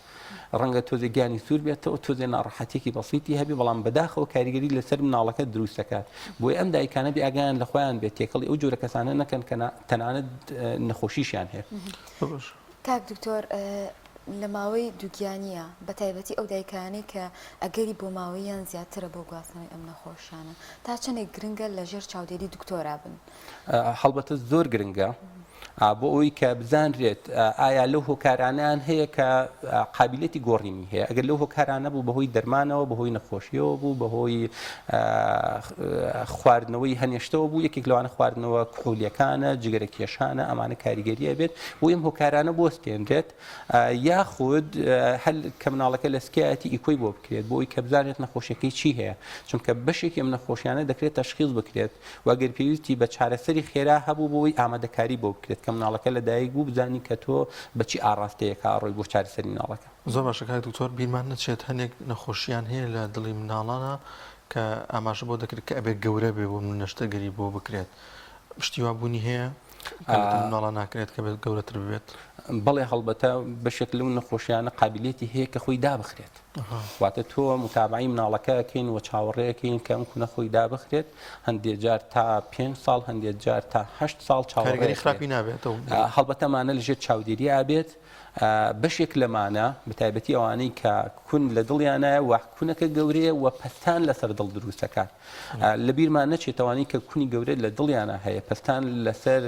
ڕەنگە تۆزێ گیانی سوور بێتەوە تۆزێ ناڕەحەتێکی بەسیتی هەبێ بەڵام بەداخەوە کاریگەری لەسەر مناڵەکە دروست دەکات بۆی ئەم دایکانە بێ ئاگایان لە خۆیان بێت تێکەڵی ئەو جۆرە کەسانە نەکەن کە تەنانەت نەخۆشیشیان هەیە. کاک دکتۆر لە ماوەی دووگیانیە بە تایبەتی ئەو دایکانەی کە ئەگەری بۆ ماوەیان زیاترە بۆ گواستنەوەی ئەم نەخۆشیانە تا چەندێک گرنگە لەژێر چاودێری دکتۆرا بن. هەڵبەتە زۆر گرنگە بۆ ئەوەی کە بزانرێت ئایا لەو هۆکارانیان هەیە کە قابلیەتی گۆڕینی هەیە ئەگەر لەو هۆکارانە بوو بەهۆی دەرمانەوە بەهۆی نەخۆشیەوە بوو بەهۆی خواردنەوەی هەنێشتەوە بوو یەکێک لەوانە خواردنەوە کحولیەکانە جگەرە کێشانە ئەمانە کاریگەریە بێت بۆ ئەم هۆکارانە بۆستێنرێت یاخود هەل کە مناڵەکە لە سکایەتی ئیکۆی بۆ بکرێت بۆ ئەوی کە بزانێت نەخۆشیەکەی چی هەیە چونکە بەشێکی ئەم نەخۆشیانە دەکرێت تەشخیص بکرێت واگەر پێویستی بە چارەسەری خێرا هەبوو بۆی ئامادەکاری بۆ بکرێت کە مناڵەکە لە دایک بوو بزانی کە تۆ بەچی ئاڕاستەیەکە ڕۆی بۆ چارەسەری مناڵەکە زۆر باشە کاک دکتۆر بیرمان نەچێت هەندێک نەخۆشیان هەیە لە دڵی مناڵانە کە ئاماژە بۆ دەکرێت کە ئەبێت گەورە بێ بۆ نەشتەگەری بۆ بکرێت پشتیوابوونی هەیە مناڵە ناکرێت کە بێت گەورەتر بێت بەڵێ هەڵبەتە بەشێک لەو نەخۆشیانە قابلیەتی هەیە کە خۆی دابخرێت واتە تۆ متابعی مناڵەکەکەین و چاوەڕێەکەین کە ئەم خۆی دابخرێت هەندێک جار تا 5 ساڵ هەندێک جار تا 8 ساڵ چاوەڕێی خراپی نابێتەوە هەڵبەتەمانە لەژێر چاودێری ئابێت بەشێک لەمانە بەتایبەتی ئەوانەی کە کون لە دڵیانایە و کونەکە گەورەیە و پەستان لەسەر دڵ دروستەکان لە بیرمان نەچێتەوانی کە کونی گەورە لە دڵیانە هەیە پەستان لەسەر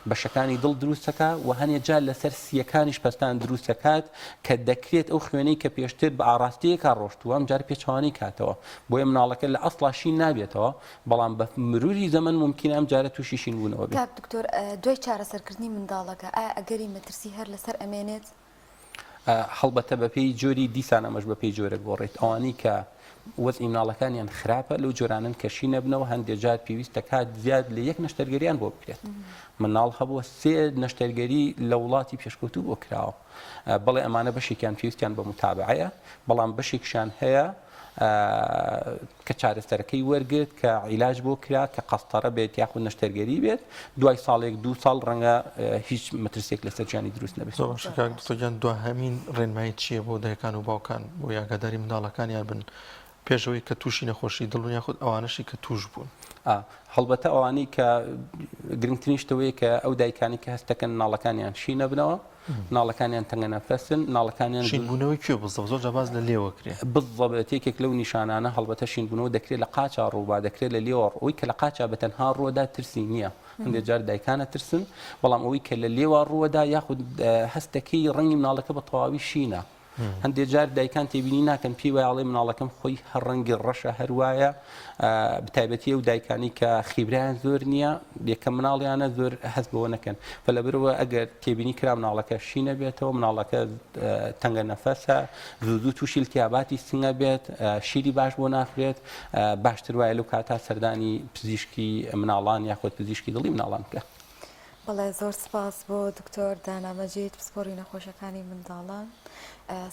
بەشەکانی دڵ دروستەکە و هەنێک جار لەسەر سیەکانیش پەستان دروستەکات کە دەکرێت ئەو خوێنەی کە پێشتر بە ئاراستەیەکە ڕۆشتووە ئەم جار پێچوانی کاتەوە بۆیە مناڵەکە لە ئەسڵاشی نابێتەوە بەڵام بە مروری زەمن ممکنە ئەم جارە تووشی شین بوونەوە بێت. کاک دکتۆر دوای چارەسەرکردنی منداڵەکە ئایا ئەگەری مەترسی هەر لەسەر ئەمێنێت؟ هەڵبەتە بەپێی جۆری دیسان ئەمەش بەپێی جۆرە گۆڕێت ئەوانەی کە وەزئی مناڵەکانیان خراپە لەو جۆرانن کەشی نەبنەوە هەندێک جار پێویستە کات زیاد لە یەک نەشتەرگەریان بۆ بکرێت مناڵ هەبووە 3 نەشتەرگەری لە وڵاتی پێشکەوتوو بۆ کراوە بەڵێ ئەمانە بەشێکیان پێویستیان بە متابعەیە بەڵام بەشێکشان هەیە کە چارەسەرەکەی وەرگرت کە عیلاج بۆ کرا کە قەستەرە بێت یاخود نەشتەرگەری بێت دوای ساڵێک 2 ساڵ ڕەنگە هیچ مەترسێک لەسەر جیانی دروست نەبێت. دکتۆر دو هەمین ڕێنمایی چییە بۆ دایکان و باوکان بۆ یاگاداری منداڵەکانیان بن پێشەوەی کە تووشی نەخۆشی دڵ یاخود ئەوانەشی کە توش بوون؟ هەڵبەتە ئەوانەی کە گرنگترین شتەوەی کە ئەو دایکانی کە هەستەکەن ناڵەکانیان شی نەبنەوە ناڵەکانیان تەنگە نەفەسن ناڵەکانیان شینبوونەوەی کوێ بزڵ زۆر جەباز لە لێوە کرێ بزڵبێت یەکێک لەو نیشانانە هەڵبەتە شینبوونەوە دەکرێت لە قاچا ڕووبا دەکرێت لە لێوە ئەوەی کە لە قاچا بەتەنها ڕووەدا ترسی نییە هەندێک جار دایکانە ترسن بەڵام ئەوەی کە لە لێوە ڕووەدا یاخود هەستەکەی ڕەنگی مناڵەکە بە تەواوی شینە هەندێک جار دایکان تێبینی ناکەن پێی وایڵێ مناڵەکەم خۆی هەر ڕەنگی ڕەشە هەروایە بتایبەتی ئەو دایکانی کە خیبرایان زۆر نییە یەکەم مناڵیانە زۆر هەست بەوە نەکەن بەلەبەرەوە ئەگەر تێبینی کرا مناڵەکە شینە بێتەوە مناڵەکە تەنگە نەفەسە زوو تووشی التیاباتی سنگە بێت شیری باش بۆ ناخرێت باشتر وایە لەو کاتا سەردانی پزیشکی مناڵان یاخود پزیشکی دڵی مناڵان بکە. بەڵێ زۆر سپاس بۆ دکتۆر دانا مەجید پسپۆری نەخۆشەکانی منداڵان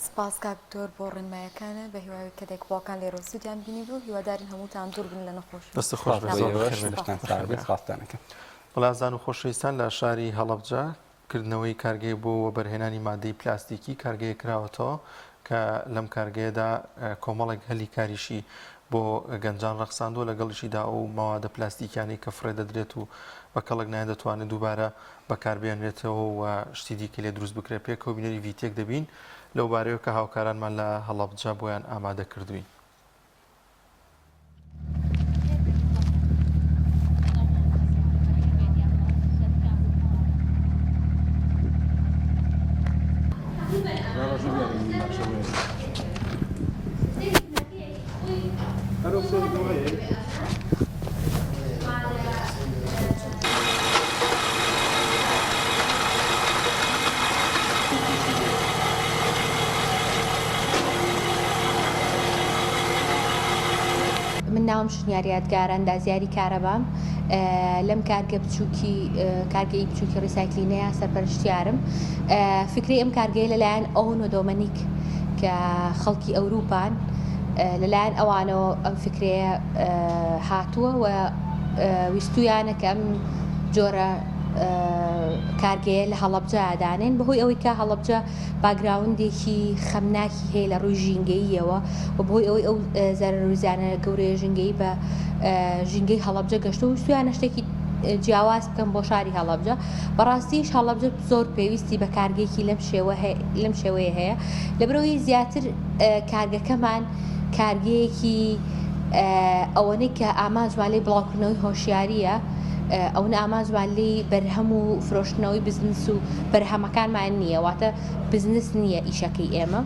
سپاس کاک دکتۆر بۆ ڕێنمایەکانە بە هیوای کە دایک-باوکان لێرە سوودیان بینی بوو هیوادارین هەمووتان دوور بن لە نەخۆشی. دەستە خۆش بەڵازان و خۆشەویستان لە شاری هەڵەبجە کردنەوەی کارگەی بۆ وەبەرهێنانی مادەی پلاستیکی کارگەیە کراوەتەوە کە لەم کارگەیەدا کۆمەڵێک هەلی کاریشی بۆ گەنجان ڕەخساندووە لەگەڵیشیدا ئەو مەوادە پلاستیکیانی کە فرێ دەدرێت و بە کەڵک نایە دەتوانێت دووبارە بەکاربێنرێتەوە و شتی دیکە لێ دروست بکرێت پێکەوە بینەری ڤیتێک دەبین لەو بارەیەوە کە هاوکارانمان لە هەڵەبجە بۆیان ئامادە کردوین. من ناوم شنیاری یادگارە ئەندازیاری کارەبام لەم کارگە کارگەی بچووکی ڕیسایکلینەیە سەرپەرشتیارم فکری ئەم کارگەیە لەلایەن ئەوەنۆ دۆمەنیک کە خەڵکی ئەوروپان لەلایەن ئەوانەوە ئەم فکرەیە هاتووە و ویستویانە کە ئەم جۆرە کارگەیە لە هەڵەبجە ئادانێن بەهۆی ئەوەی کە هەڵەبجە باگراوندێکی خەمناکی هەیە لە ڕووی ژینگەییەوە و بەهۆی ئەوەی ئەو زەرروزانە گەورەیە ژینگەی بە ژینگەی هەڵەبجە گەشتە و ویستویانە شتێکی جیاواز بکەم بۆ شاری هەڵەبجە بەڕاستیش هەڵەبجە زۆر پێویستی بە کارگێکی لەم شێوەیە هەیە لەبرەوەی زیاتر کارگەکەمان کارگەیەکی ئەوەنەی کە ئامانجوان لێ بڵاوکردنەوەی هۆشیاریە ئەو ئاماژمان لێ بەرهەم و فرۆشتنەوەی بزنس و بەرهەمەکانمان نییە واتە بزنس نییە ئیشەکەی ئێمە.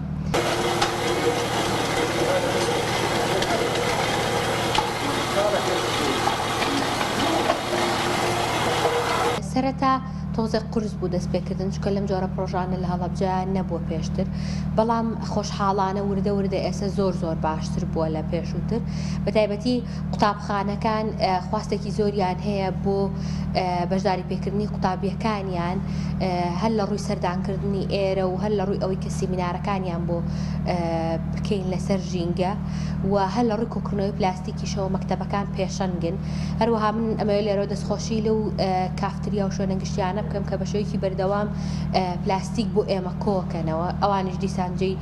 سەرەتا تۆزێک قرس بوو دەست پێکردن چکە لەم جۆرە پرۆژانە لە هەڵەبجە نەبووە پێشتر بەڵام خۆشحاڵانە وردە وردە ئێستا زۆر باشتر بووە لە پێشووتر بە تایبەتی قوتابخانەکان خواستێکی زۆریان هەیە بۆ بەشداری پێکردنی قوتابیەکانیان هەر لە ڕووی سەردانکردنی ئێرە و هەر لە ڕووی ئەوەی کە سیمینارەکانیان بۆ بکەین لەسەر ژینگە و هەر لە ڕووی کۆکردنەوەی پلاستیکیشەوە مەکتەبەکان پێشەنگن هەروەها من ئەمەوێت لێرە دەستخۆشی لەو کافتریا و شوێنە گشتیانە بکەم کە بەشێوەیەکی بەردەوام پلاستیک بۆ ئێمە کۆکەنەوە ئەوانش دیسانجەی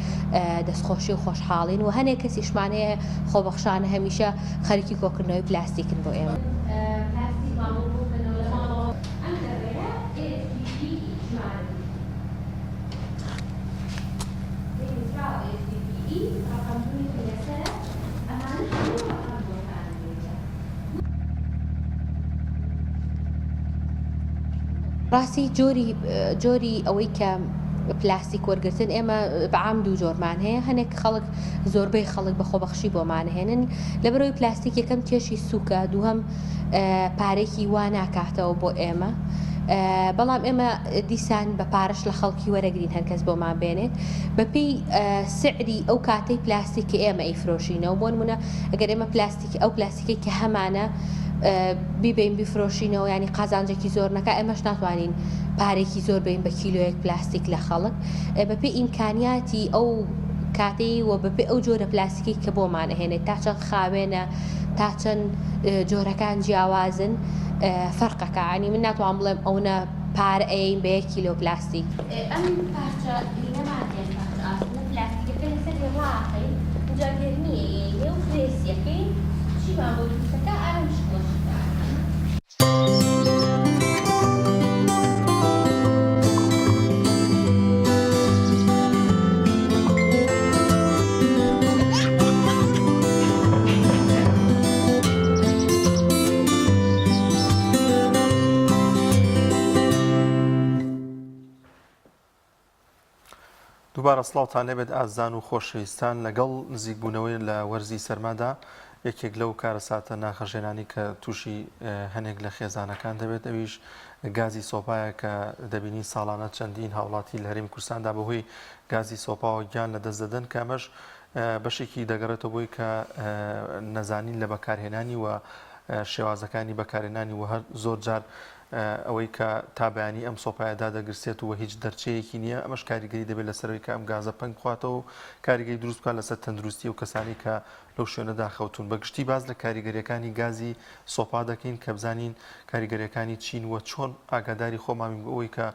دەستخۆشی و خۆشحاڵین و هەنێک کەسیشمانەیە خۆبەخشانە هەمیشە خەریکی کۆکردنەوەی پلاستیکن بۆ ئێمە. ڕاستی جۆری ئەوەی کە پلاستیک وەرگرتن ئێمە بەعام دوو جۆرمان هەیە هەنێک خەڵک زۆربەی خەڵک بە خۆبەخشی بۆمانهێنن لەبەرەوەی پلاستیک یەکەم کێشی سووکە دووهەم پارێکی وا ناکاتەوە بۆ ئێمە بەڵام ئێمە دیسان بە پارەش لە خەڵکی وەرەگرین هەرکەس بۆمان بێنێت بەپێی سعری ئەو کاتەی پلاستیکی ئێمە ئەیفرۆشینەوە بۆ نمونە ئەگەر ئێمە ئەو پلاستیکی کە هەمانە بیبین بیفرۆشینەوە ینی قازانجێکی زۆر نەکە ئێمەش ناتوانین پارێکی زۆر بین بە کیلۆیەک پلاستیک لە خەڵک بەپێی ئیمکانیاتی ئەو کاتەی و بەپێ ئەو جۆرە پلاستیکی کە بۆمان هێنێت تا چەند خاوێنە تا چەند جۆرەکان جیاوازن فەرقەکە عنی من ناتوان بڵێم ئەوە پارە ئەین بە 1 کیلۆ پلاستیک ئەم پارچە پلاستیکەکە لەسەر ڕاقی جا گەرمیە و فرێسیەکەی چیمان بۆ دووسەکە ئارەم دووبارە سڵاوتان لێبێت ئازان و خۆشەویستان لەگەڵ نزیکبوونەوەی لە وەرزی سەرمادا یەکێک لەو کارەساتە ناخەژێنانی کە تووشی هەنێک لە خێزانەکان دەبێت ئەویش گازی سۆپایە کە دەبینی ساڵانە چەندین هاوڵاتی لە هەرێمی کوردستاندا بەهۆی گازی سۆپاوە گیان لە دەست دەدەن کامەش بەشێکی دەگەڕێتەوە بۆی کە نەزانین لە بەکارهێنانی و شێوازەکانی بەکارهێنانی و هەر زۆر جار ئەوەی کە تابیانی ئەم سۆپایەدا دەگرسێت و هیچ دەرچەیەکی نییە ئەمەش کاریگەری دەبێت لەسەرەوەی کە ئەم گازە پەنگ بخواتەوە و کاریگەری دروست بکات لەسەر تەندروستی و کەسانی کە لەو شوێنەدا خەوتون بەگشتی باز لە کاریگەریەکانی گازی سۆپا دەکەین کە بزانین کاریگەریەکانی چین وە چۆن ئاگاداری خۆمانی بۆەوەی کە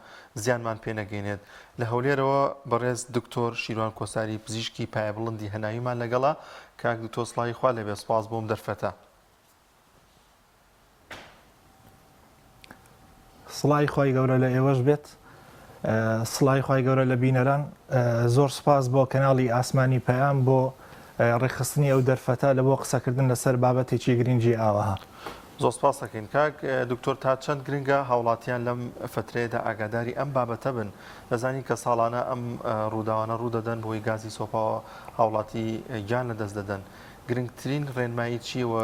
زیانمان پێنەگەێنێت لە هەولێرەوە بەڕێز دکتۆر شیروان کۆساری پزیشکی پایەبڵندی هەناویمان لەگەڵا کاک دکتۆر سڵاوی خوا لێبێ سپاس بۆم دەرفەتە. سڵای خی گەورە لە ئێوەش بێت سڵای خی گەورە لە بینەران زۆر سپاس بۆ کەناڵی ئاسمانی پەیام بۆ ڕێخستنی ئەو دەرفەتە لە بۆ قسەکردن لەسەر بابەتێکی گرنگی ئاوەها. زۆر سپاس دەکەین کاک دکتۆر تا چەند گرنگە هاوڵاتیان لەم فترەیەدا ئاگاداری ئەم بابەتە بن دەزانی کە ساڵانە ئەم ڕووداوانە ڕوودەدەن بۆی گازی سۆپاوە هاوڵاتی گیان لە دەست دەدەن گرنگترین ڕێنمایی چیەوە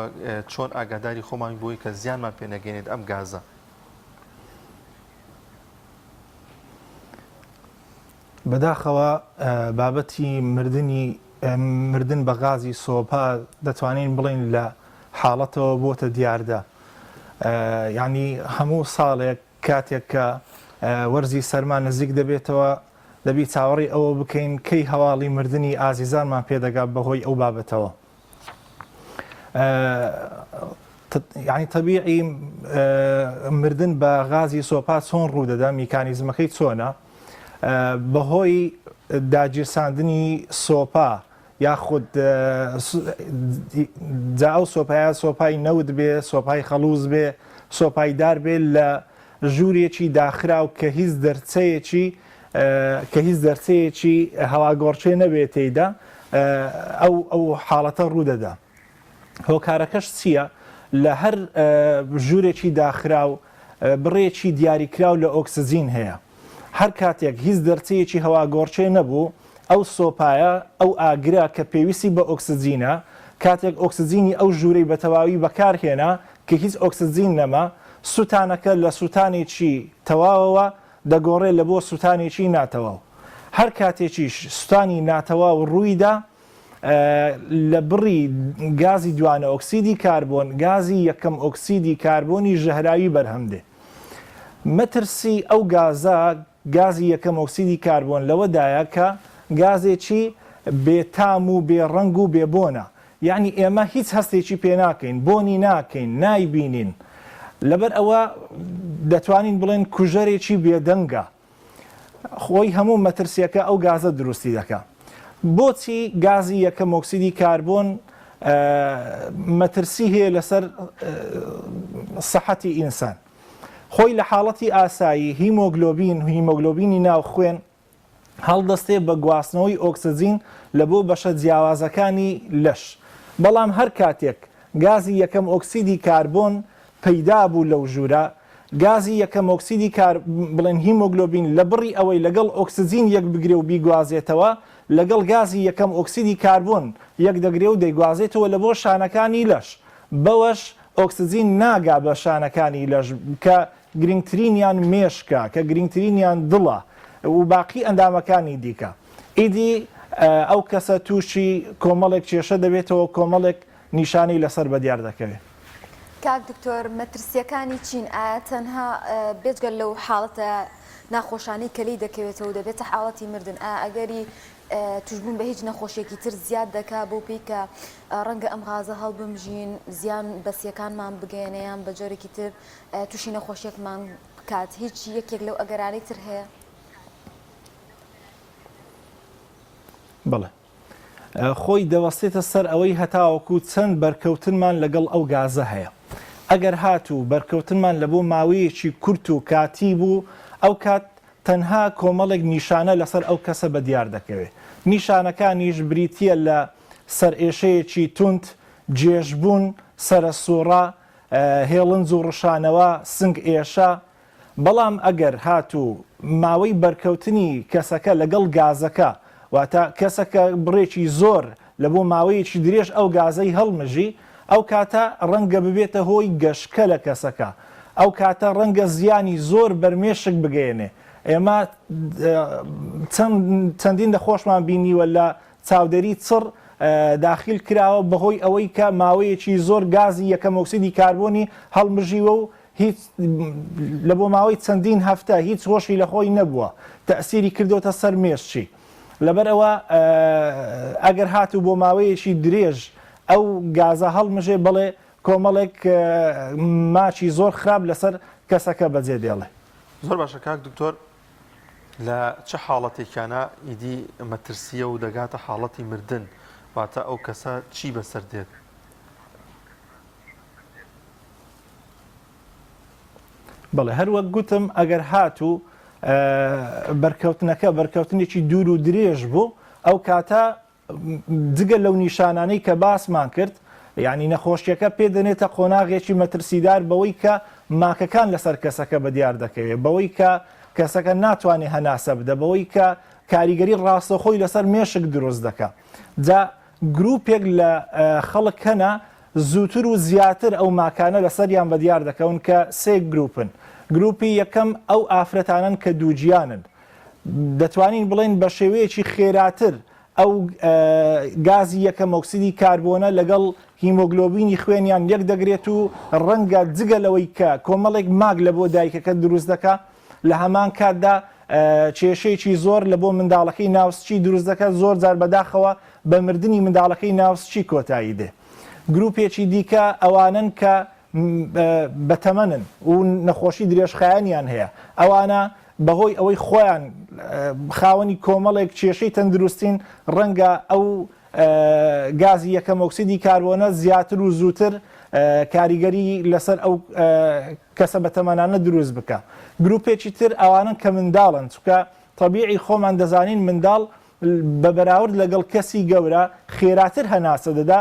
چۆن ئاگاداری خۆمان بۆی کە زیانمان پێنەگەێنێت ئەم گازە. بەداخەوە بابەتی مردن بە غازی سۆپا دەتوانین بڵین لە حاڵەتەوە بۆتە دیاردا یعنی هەموو ساڵێک کاتێک کە وەرزی سەرمان نزیک دەبێتەوە دەبی چاوەڕی ئەوە بکەین کەی هەواڵی مردنی ئازیزانمان پێدەگات بەهۆی ئەو بابەتەوە. یعنی طبیعی مردن بە غازی سۆپا چۆن ڕوودەدا میکانیزمەکەی چۆنە بەهۆی داگیرساندنی سۆپا یاخود جا ئەو سۆپایە سۆپای نەود بێ سۆپای خەڵوز بێ سۆپای دار بێ لە ژوورێکی داخرا و کە هیچ دەرچەیەکی هەواگۆڕچێ نەبێت تێیدا ئەو حاڵەتە ڕوودەدا. هۆکارەکەش چییە؟ لە هەر ژوورێکی داخراو بڕێکی دیاریکراو لە ئۆکسزین هەیە. هەر کاتێک هیچ دەرچەیەکی هەواگۆڕچێ نەبوو ئەو سۆپایە ئەو ئاگرا کە پێویستی بە ئۆکسزینە کاتێک ئۆکسزینی ئەو ژوورەی بە تەواوی بەکارهێنا کە هیچ ئۆکسزین نەما سوتانەکە لە سوتانێکی تەواوەوە دەگۆڕێت لە بۆ سوتانێکی ناتەواو. هەر کاتێکیش سوتانی ناتەواو ڕوویدا لە بڕی گازی دوانە ئۆکسیدی کاربۆن گازی یەکەم ئۆکسیدی کاربۆنی ژەهراوی بەرهەمدێ. مەترسی ئەو گازە گازی یەکەم ئۆکسیدی کاربۆن لەوەدایە کە گازێکی بێتام و بێڕەنگ و بێبۆنە. یعنی ئێمە هیچ هەستێکی پێ ناکەین بۆنی ناکەین نایبینین لەبەر ئەوە دەتوانین بڵێن کوژەرێکی بێدەنگە خۆی هەموو مەترسیەکە ئەو گازە دروستی دەکات. بۆچی گازی یەکەم ئۆکسیدی کاربۆن مەترسی هەیە لەسەر سەحەتی ئینسان. خۆی لە حاڵەتی ئاسایی هیمۆگلۆبینی ناو خوێن هەڵدەستێ بە گواستنەوەی ئۆکسزین لە بۆ بەشە جیاوازەکانی لەش. بەڵام هەر کاتێک گازی یەکەم ئۆکسیدی کاربۆن پەیدا بوو لەو ژوورە گازی یەکەم ئۆکسیدی بڵێن هیمۆگلۆبین لە بڕی ئەوەی لەگەڵ ئۆکسزین یەک بگرێ و بیگوازێتەوە لەگەڵ گازی یەکەم ئۆکسیدی کاربۆن یەک دەگرێ و دەیگوازێتەوە لە بۆ شانەکانی لەش. بەوەش ئۆکسزین ناگا بە شانەکانی لەش کە گرنگترینیان مێشکە کە گرنگترینیان دڵە و باقی ئەندامەکانی دیکە. ئیدی ئەو کەسە تووشی کۆمەڵێک کێشە دەبێتەوە کۆمەڵێک نیشانەی لەسەر بەدیار دەکەوێت. کاک دکتۆر مەترسیەکانی چین ئایا تەنها بێجگەل لەو حاڵەتە ناخۆشانی کەلی دەکەوێتەوە و دەبێتە حاڵەتی مردن ئەگەری توشبوون بە هیچ نەخۆشیێکی تر زیاد دەکا بۆ پێی کە ڕەنگە ئەم غازە هەڵبمژین زیان بەسیەکانمان بگەێنەیان بە جۆرێکی تر تووشی نەخۆشیێکمان بکات هیچ یەکێک لەو ئەگەرانەی تر هەیە؟ بڵێ خۆی دەوەستێتە سەر ئەوەی هەتاوەکو چەند بەرکەوتنمان لەگەڵ ئەو گازە هەیە. ئەگەر هاتوو بەرکەوتنمان لە بۆ ماوەیەکی کورت و کاتی بوو ئەو کات تەنها کۆمەڵێک نیشانە لەسەر ئەو کەسە بە دیار دەکەوێت. نیشانەکانیش بریتە لە سەرئێشەیەکی تونند جێژبوون سەرسوڕە هێڵنج و ڕشانەوە سنگ ئێشە. بەڵام ئەگەر هاتوو ماوەی بەرکەوتنی کەسەکە لەگەڵ گازەکە واتە کەسەکە بڕێکی زۆر لە بۆ ماوەیەکی درێژ ئەو گازەی هەڵمژی ئەو کاتە ڕەنگە ببێتە هۆی گەشکە لە کەسەکە ئەو کاتە ڕەنگە زیانی زۆر بەرمێشک بگەێنێ. ئێمە چەندین دەخۆشمان بینیوە لە چاودێری چڕ داخل کراوە بەهۆی ئەوەی کە ماوەیەکی زۆر گازی یەکەم ئۆکسیدی کاربۆنی هەڵمژیوە و هیچ لە بۆ ماوەی چەندین هەفتە هیچ هۆشی لە خۆی نەبووە تەئسیری کردوتە سەر مێشتی. لەبەرەوە ئەگەر هاتوو بۆ ماوەیەکی درێژ ئەو گازە هەڵمژێ بڵێ کۆمەڵێک ماچی زۆر خراپ لەسەر کەسەکە بەجێ دێڵێ. زۆر باشە کاک دکتۆر لە چه حاڵەتێکیانە ئیدی مەترسیە و دەگاتە حاڵەتی مردن واتە ئەو کەسە چی بەسەر دێت؟ بەڵێ هەروەک گوتم ئەگەر هاتوو بەرکەوتنێکی دوور و درێژ بوو ئەو کاتە جگە لەو نیشانانەی کە باسمان کرد یعنی نەخۆشیەکە پێدەنێتە قۆناغێکی مەترسیدار بەوەی کە ماکەکان لەسەر کەسەکە بە دیار دەکەوێت بەوەی کە کەسەکە ناتوانێت هەناسە بدە بەوەی کە کاریگەری ڕاستەخۆی لەسەر مێشک دروست دەکات. جا گروپێک لە خەڵک هەنا زووتر و زیاتر ئەو ماکانە لەسەریان بە دیار دەکەون کە سێ گروپن. گروپی یەکەم ئەو ئافرەتانن کە دووجیانن دەتوانین بڵێن بە شێوەیەکی خێراتر ئەو گازی یەکەم ئۆکسیدی کاربۆنە لەگەڵ هیمۆگلۆبینی خوێنیان یەک دەگرێت و ڕەنگە جگە لەوەی کە کۆمەڵێک ماگ لە بۆ دایکەکە دروست دەکات لە هەمان کاتدا کێشەیەکی زۆر لە بۆ منداڵەکەی ناوسچی دروست دەکات زۆر جار بەداخەوە بە مردنی منداڵەکەی ناوسچی کۆتایی دێ. گروپێکی دیکە ئەوانن کە بەتەمەنن و نەخۆشی درێژخایانیان هەیە ئەوانە بەهۆی ئەوەی خۆیان خاوەنی کۆمەڵێک کێشەی تەندروستین ڕەنگە ئەو گازی یەکەم ئۆکسیدی کاربۆنە زیاتر و زووتر کاریگەری لەسەر ئەو کەسە بەتەمەنانە دروست بکە. گروپێکی تر ئەوانن کە منداڵن چونکە تەبیعی خۆمان دەزانین منداڵ بە بەراورد لەگەڵ کەسی گەورە خێراتر هەناسە دەدا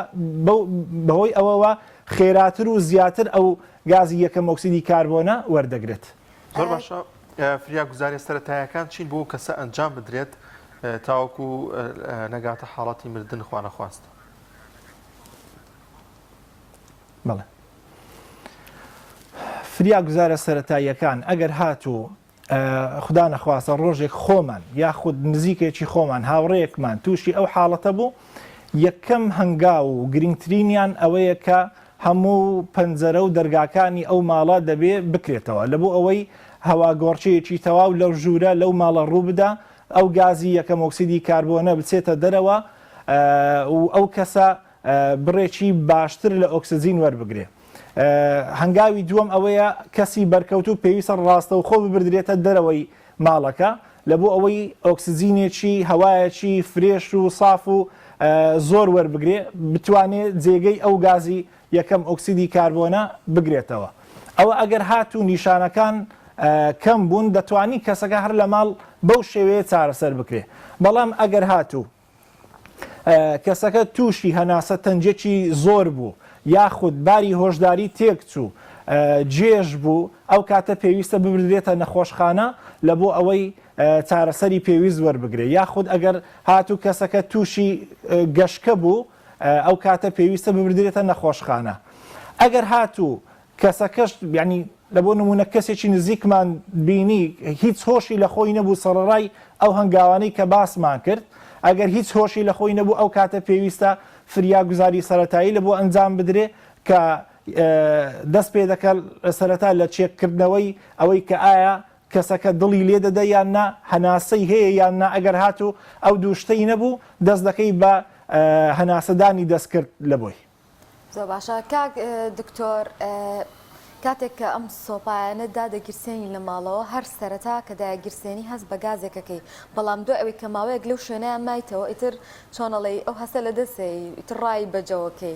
بەهۆی ئەوەوە خێراتر و زیاتر ئەو گازی یەکەم ئۆکسیدی کاربۆنە وەردەگرێت. زۆر باشە فریا گوزاری سەرەتاییەکان چین بۆ کەسە ئەنجام بدرێت تاوەکو نەگاتە حاڵەتی مردن خوا نەخواست. بەڵێ فریا گوزارە سەرەتاییەکان ئەگەر هاتوو خدا نەخواستە ڕۆژێک خۆمان یاخود نزیکێکی خۆمان هاوڕەیەکمان تووشی ئەو حاڵەتە بوو یەکەم هەنگاو و گرنگترینیان ئەوەیە کە هەموو پەنجەرە و دەرگاکانی ئەو ماڵە دەبێ بکرێتەوە لە بۆ ئەوەی هەواگۆڕچەیەکی تەواو لەو ژوورە لەو ماڵە ڕوو بدا ئەو گازی یەکەم ئۆکسیدی کاربۆنە بچێتە دەرەوە و ئەو کەسە بڕێکی باشتر لە ئۆکسسیجین وەربگرێ. هەنگاوی دووەم ئەوەیە کەسی بەرکەوتو پێویستە ڕاستە و خۆ ببردرێتە دەرەوەی ماڵەکە لە بۆ ئەوەی ئۆکسسیجینێکی هەوایەکی فرێش و ساف و زۆر وەربگرێ بتوانێت جێگەی ئەو گازی یەکەم ئۆکسیدی کاربۆنە بگرێتەوە. ئەوە ئەگەر هاتوو نیشانەکان کەم بوون دەتوانی کەسەکە هەر لە ماڵ بەو شێوەیە چارەسەر بکرێ. بەڵام ئەگەر هاتوو کەسەکە تووشی هەناسە تەنجێکی زۆر بوو یاخود باری هۆشداری تێک چوو جێژ بوو ئەو کاتە پێویستە ببردرێتە نەخۆشخانە لە بۆ ئەوەی چارەسەری پێویست وەربگرێ یاخود ئەگەر هاتوو کەسەکە تووشی گەشکە بوو ئەو کاتە پێویستە ببردرێتە نەخۆشخانە. ئەگەر هاتوو کەسەکەش ینی لە بۆ نمونە کەسێکی نزیکمان بینی هیچ هۆشی لە خۆی نەبوو سەرڕای ئەو هەنگاوانەی کە باسمان کرد ئەگەر هیچ هۆشی لە خۆی نەبوو ئەو کاتە پێویستە فریا گوزاری سەرەتایی لە بۆ ئەنجام بدرێ کە دەست پێ دەکات سەرەتا لە چێککردنەوەی ئەوەی کە ئایا کەسەکە دڵی لێ دەدە یان نا هەناسەی هەیە یان نا ئەگەر هاتوو ئەو دووشتەی نەبوو دەست دەکەی بە هەناسەدانی دەستکرد لە بۆی. زۆر باشە کاک دکتۆر کاتێک کە ئەم سۆپایانە دادەگیرسێنی لە ماڵەوە هەر سەرەتا کە داگیرسێنی هەست بە گازێکەکەی بەڵام دو ئەوەی کە ماوەیەک لەو شوێنەیە مایتەوە ئیتر چۆنەڵی ئەو هەسە لە دەسێ ئیتر ڕای بەجەوەکەی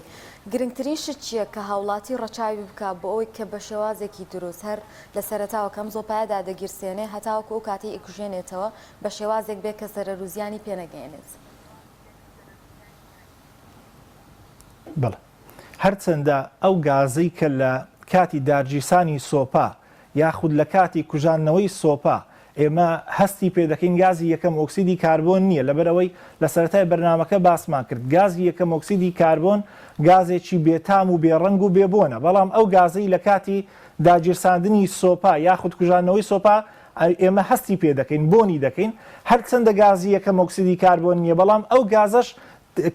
گرنگترینشت چییە کە هاوڵاتی ڕەچاوی بکە بۆ ئەوەی کە بە شێوازێکی دروست هەر لە سەرەتاوە کەم زۆپایە دادەگیرسێنێ هەتاوەکو ئەو کاتی ئەکوژێنێتەوە بە شێوازێک بێ کە سەرەروزیانی پێنەگەێنێت. بەڵێ هەرچەندە ئەو گازەی کە لە کاتی داگیرسانی سۆپا یاخود لە کاتی کوژانەوەی سۆپا ئێمە هەستی پێ دەکەین گازی یەکەم ئۆکسیدی کاربۆن نییە لەبەرەوەی لە سەرەتای بەرنامەکە باسمان کرد گازی یەکەم ئۆکسیدی کاربۆن گازێکی بێتام و بێڕەنگ و بێبوونە بەڵام ئەو گازەی لە کاتی داگیرساندنی سۆپا یاخود کوژانەوەی سۆپا ئێمە هەستی پێ دەکەین بۆنی دەکەین هەرچەندە گازی یەکەم ئۆکسیدی کاربۆن نییە بەڵام ئەو گازەش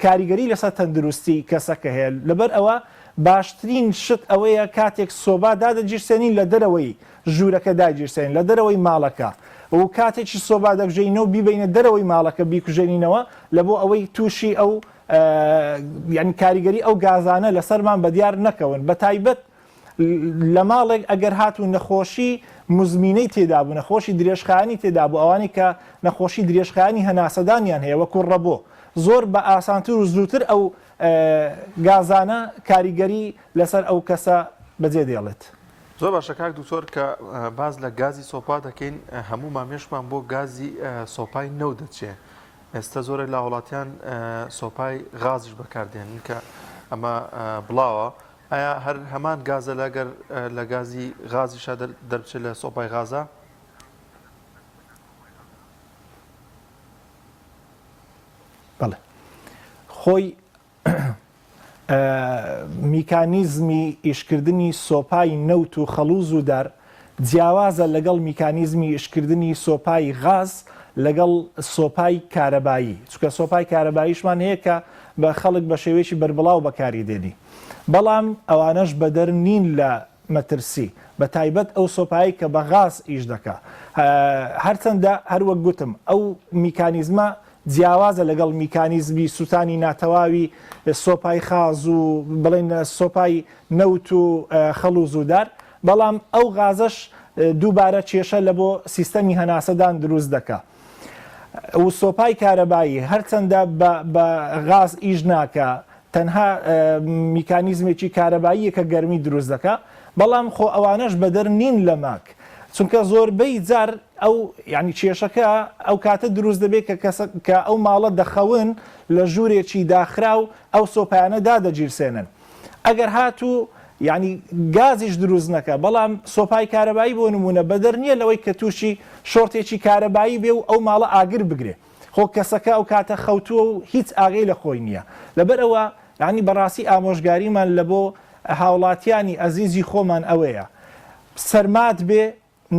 کاریگەری لەسەر تەندروستی کەسەکە هەیە لەبەر ئەوە باشترین شت ئەوەیە کاتێک سۆبا دادەگیرسێنین لە دەرەوەی ژوورەکە داگیرسێن لە دەرەوەی ماڵەکە و کاتێکی سۆبا دەگژێنەوە بیبینە دەرەوەی ماڵەکە بیکوژێنینەوە لە بۆ ئەوەی تووشی ئەو یعنی کاریگەری ئەو گازانە لەسەرمان بەدیار نەکەون بە تایبەت لە ماڵێک ئەگەر هاتوو نەخۆشی مزمینەی تێدا بوو نەخۆشی درێژخایانی تێدا بوو ئەوانەی کە نەخۆشی درێژخایانی هەناسەدانیان هەیە وەکو ڕەبۆ زۆر بە ئاسانتر و زووتر ئەو گازانە کاریگەری لەسەر ئەو کەسە بەجێ دێڵێت. زۆر باشە کاک دکتۆر کە باز لە گازی سۆپا دەکەین هەموو مامێشمان بۆ گازی سۆپای نەو دەچێ ئێستا زۆرێک لە وڵاتیان سۆپای غازیش بەکاردێنن کە ئەمە بڵاوە ئایا هەر هەمان گازە لەگەر لە گازی غازیشا دەربچێت لە سۆپای غازە؟ بەڵێ خۆی میکانیزمی ئیشکردنی سۆپای نەوت و خەڵوز و دەر جیاوازە لەگەڵ میکانیزمی ئیشکردنی سۆپای غاز لەگەڵ سۆپای کارەبایی چونکە سۆپای کارەباییشمان هەیە کە بە خەڵک بە شێوەیەکی بربڵاو بەکاری دێنی بەڵام ئەوانەش بەدەر نین لە مەترسی بە تایبەت ئەو سۆپایی کە بە غاز ئیش دەکا هەرچەندە هەروەک گوتم ئەو میکانیزمە جیاوازە لەگەڵ میکانیزمی سووتانی ناتەواوی سۆپای خاز و بڵێن سۆپای نەوت و خەڵوز و دار بەڵام ئەو غازەش دووبارە کێشە لە بۆ سیستەمی هەناسەدان دروست دەکا و سۆپای کارەبایی هەرچەندە بە غاز ئیش ناکە تەنها میکانیزمێکی کارەباییە کە گەرمی دروست دەکا بەڵام خۆ ئەوانەش بەدەر نین لە ماک چونکە زۆربەی جار ئەو ینی کێشەکە ئەو کاتە دروست دەبێت کە ئەو ماڵە دەخەون لە ژوورێکی داخرا و ئەو سۆپایانە دادەگیرسێنن ئەگەر هاتوو یعنی گازیش دروست نەکە بەڵام سۆپای کارەبایی بۆ نمونە بەدەر نییە لەوەی کە تووشی شۆرتێکی کارەبایی بێ و ئەو ماڵە ئاگر بگرێ خۆ کەسەکە ئەو کاتە خەوتووە و هیچ ئاگەی لە خۆی نییە لەبەرەوە یعنی بەڕاستی ئامۆژگاریمان لە بۆ هاوڵاتیانی ئەزیزی خۆمان ئەوەیە سەرمات بێ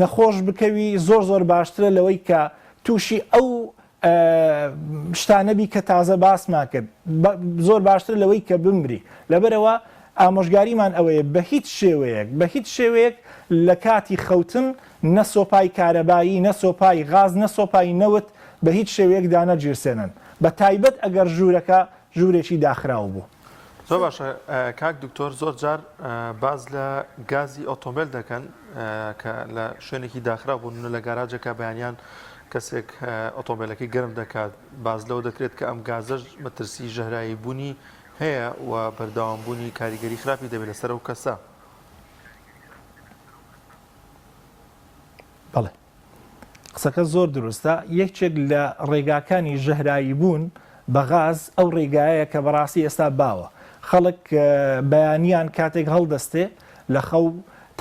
نەخۆش بکەوی زۆر باشترە لەوەی کە تووشی ئەو شتانەبی کە تازە باسمان کرد زۆر باشتر لەوەی کە بمری لەبەرەوە ئامۆژگاریمان ئەوەیە بە هیچ شێوەیەک لە کاتی خەوتن نە سۆپای کارەبایی نە سۆپای غاز نە سۆپای نەوت بە هیچ شێوەیەکدا نەگیرسێنن بە تایبەت ئەگەر ژوورەکە ژوورێکی داخراو بوو. زۆر باشە کاک دکتۆر زۆر جار باز لە گازی ئۆتۆمبیل دەکەن کە لە شوێنێکی داخرا بوون لە گاراجەکە بەیانیان کەسێک ئۆتۆمبیلەکەی گەرم دەکات باز لەوە دەکرێت کە ئەم گازەش مەترسی ژەهرایی بوونی هەیە و بەردەوامبوونی کاریگەری خراپی دەبێت لەسەر ئەو کەسە. بەڵێ قسەکە زۆر دروستە یەکێک لە ڕێگاکانی ژەهرایی بوون بە غاز ئەو ڕێگایە کە بەڕاستی ئێستا باوە خەڵک بەیانیان کاتێک هەڵدەستێ لە خەو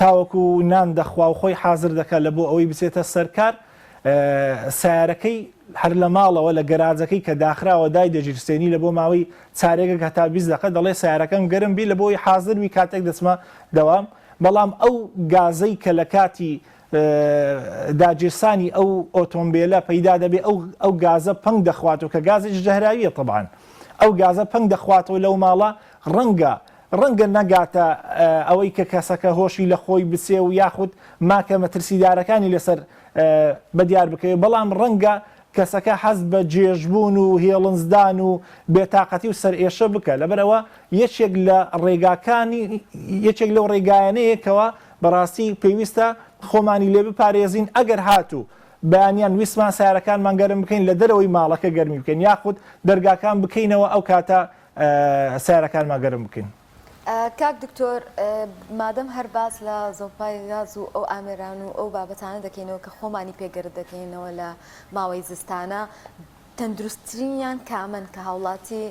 تاوەکو نان دەخوا و خۆی حازر دەکات لە بۆ ئەوەی بچێتە سەرکار سیارەکەی هەر لە ماڵەوە لە گەراجەکەی کە داخراوە دای دەگیرسێنی لە بۆ ماوەی چارێکە هەتا 20 دقیقە دەڵێ سیارەکەم گەرم بی لە بۆی حازروی کاتێک دەچمە دەوام بەڵام ئەو گازەی کە لە کاتی داگیرسانی ئەو ئۆتۆمبیلە پەیدا دەبێت ئەو گازە پەنگ دەخواتەوە کە گازێک ژەهراویە طبعاً ئەو گازە پەنگ دەخواتەوە لەو ماڵە ڕەنگە نەگاتە ئەوەی کە کەسەکە هۆشی لە خۆی بچێ و یاخود ماکە مەترسیدارەکانی لەسەر بەدیار بکەوێت بەڵام ڕەنگە کەسەکە حەز بە جێژبوون و هێڵنجدان و بێتاقەتی و سەرئێشە بکە لەبەرەوە یەکێک لەو ڕێگایانەیەکەوە بەڕاستی پێویستە خۆمانی لێ بپارێزین ئەگەر هاتوو بەیانیان ویسمان سیارەکانمان گەرم بکەین لە دەرەوەی ماڵەکە گەرمی بکەین یاخود دەرگاکان بکەینەوە ئەو کاتە سیارەکانمان گەرم بکەین. کاک دکتۆر مادەم هەر باس لە زۆپای غاز و ئەو ئامێران و ئەو بابەتانە دەکەینەوە کە خۆمانی پێگەرت دەکەینەوە لە ماوەی زستانە تەندروستترینیان کامن کە هاوڵاتی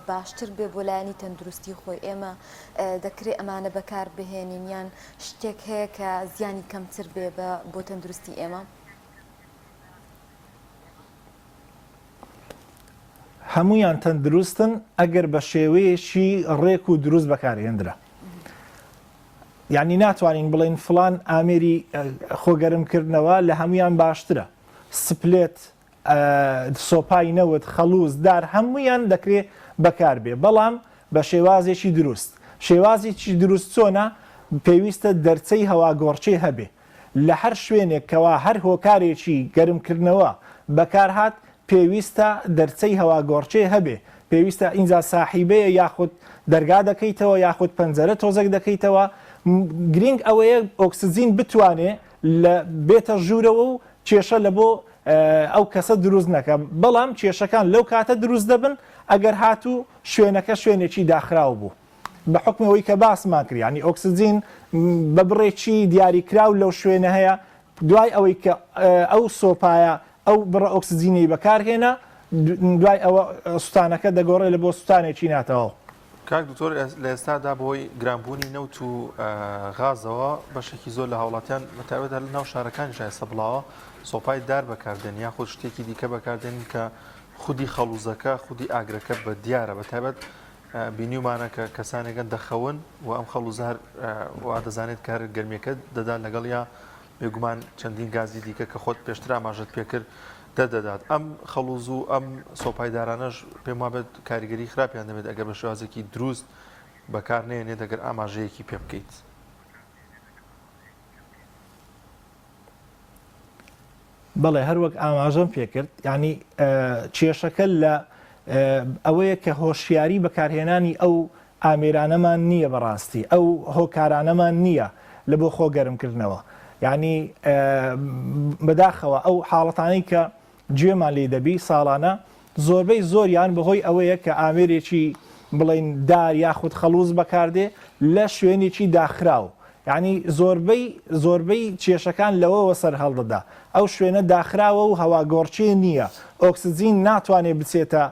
باشتر بێ بۆ لایەنی تەندروستی خۆی ئێمە دەکرێت ئەمانە بەکار بهێنینیان شتێک هەیە کە زیانی کەمتر بێ بۆ تەندروستی ئێمە. هەمویان تەندروستن ئەگەر بە شێوەیەشی ڕێک و دروست بەکارهێنرا یعنی ناتوانین بڵێن فلان ئامێری خۆگەرمکردنەوە لە هەمویان باشترە سپلێت سۆپای نەوت خەلووز دار هەمویان دەکرێت بەکار بێ بەڵام بە شێوازێکی دروست شێوازێکی دروست چۆنە پێویستە دەرچەی هەواگۆڕچەی هەبێ لە هەر شوێنێکەوە هەر هۆکارێکی گەرمکردنەوە بەکارهات پێویستە دەرچەی هەواگۆڕچێ هەبێ پێویستە ئینجا ساحیبەیە یاخود دەرگا دەکەیتەوە یاخود پەنجەرە تۆزێک دەکەیتەوە گرنگ ئەوەیە ئۆکسسیجین بتوانێ لە بێتە ژوورەوە و کێشە لە بۆ ئەو کەسە دروست نەکە بەڵام کێشەکان لەو کاتە دروست دەبن ئەگەر هاتوو شوێنەکە شوێنێکی داخراو بوو بە حکمەوەی کە باسمان کرد ینی ئۆکسسیجین بە بڕێکی دیاریکراو لەو شوێنە هەیە دوای ئەوەی کە ئەو سۆپایە ئەو بڕە ئۆکسسیجینی بەکارهێنا دوای ئەوە سوتانەکە دەگۆڕێت لە بۆ سوتانێکی ناتەوە. کاک دکتۆر لە ئێستادا بۆی گرانبوونی نەوت و غازەوە بەشێکی زۆر لە هاوڵاتیان بەتایبەت لە ناو شارەکانیش ئێستا بڵاوە سۆپای دار بەکاردێن یاخود شتێکی دیکە بەکاردێن کە خودی خەڵوزەکە خودی ئاگرەکە بە دیارە بەتایبەت بینیومانە کە کەسانێکەن دەخەون و ئەم خەڵوزار وا دەزانێت کار گەرمیەکە دەدات لەگەڵ یا بێگومان چەندین گازی دیکە کە خۆت پێشتر ئاماژەت پێکرد دەدات ئەم خەڵوز و ئەم سۆپایدارانەش پێم وابێت کاریگەری خراپیان دەبێت ئەگەر بە شێوازێکی دروست بەکار نێنێت ئەگەر ئاماژەیەکی پێ بکەیت. بەڵێ هەروەک ئاماژەم پێکرد ینی کێشەکە لە ئەوەیە کە هۆشیاری بەکارهێنانی ئەو ئامێرانەمان نییە بەڕاستی ئەو هۆکارانەمان نییە لە بۆ خۆگەرمکردنەوە یعنی بەداخەوە ئەو حاڵەتانەی کە گوێمان لێ دەبی ساڵانە زۆربەی زۆریان بەهۆی ئەوەیە کە ئامێرێکی بڵین دار یاخود خەلووز بەکاردێ لە شوێنێکی داخراو یعنی زۆربەی کێشەکان لەوەوە سەر هەڵدەدا ئەو شوێنە داخراوە و هەواگۆڕچێ نییە ئۆکسسیجین ناتوانێت بچێتە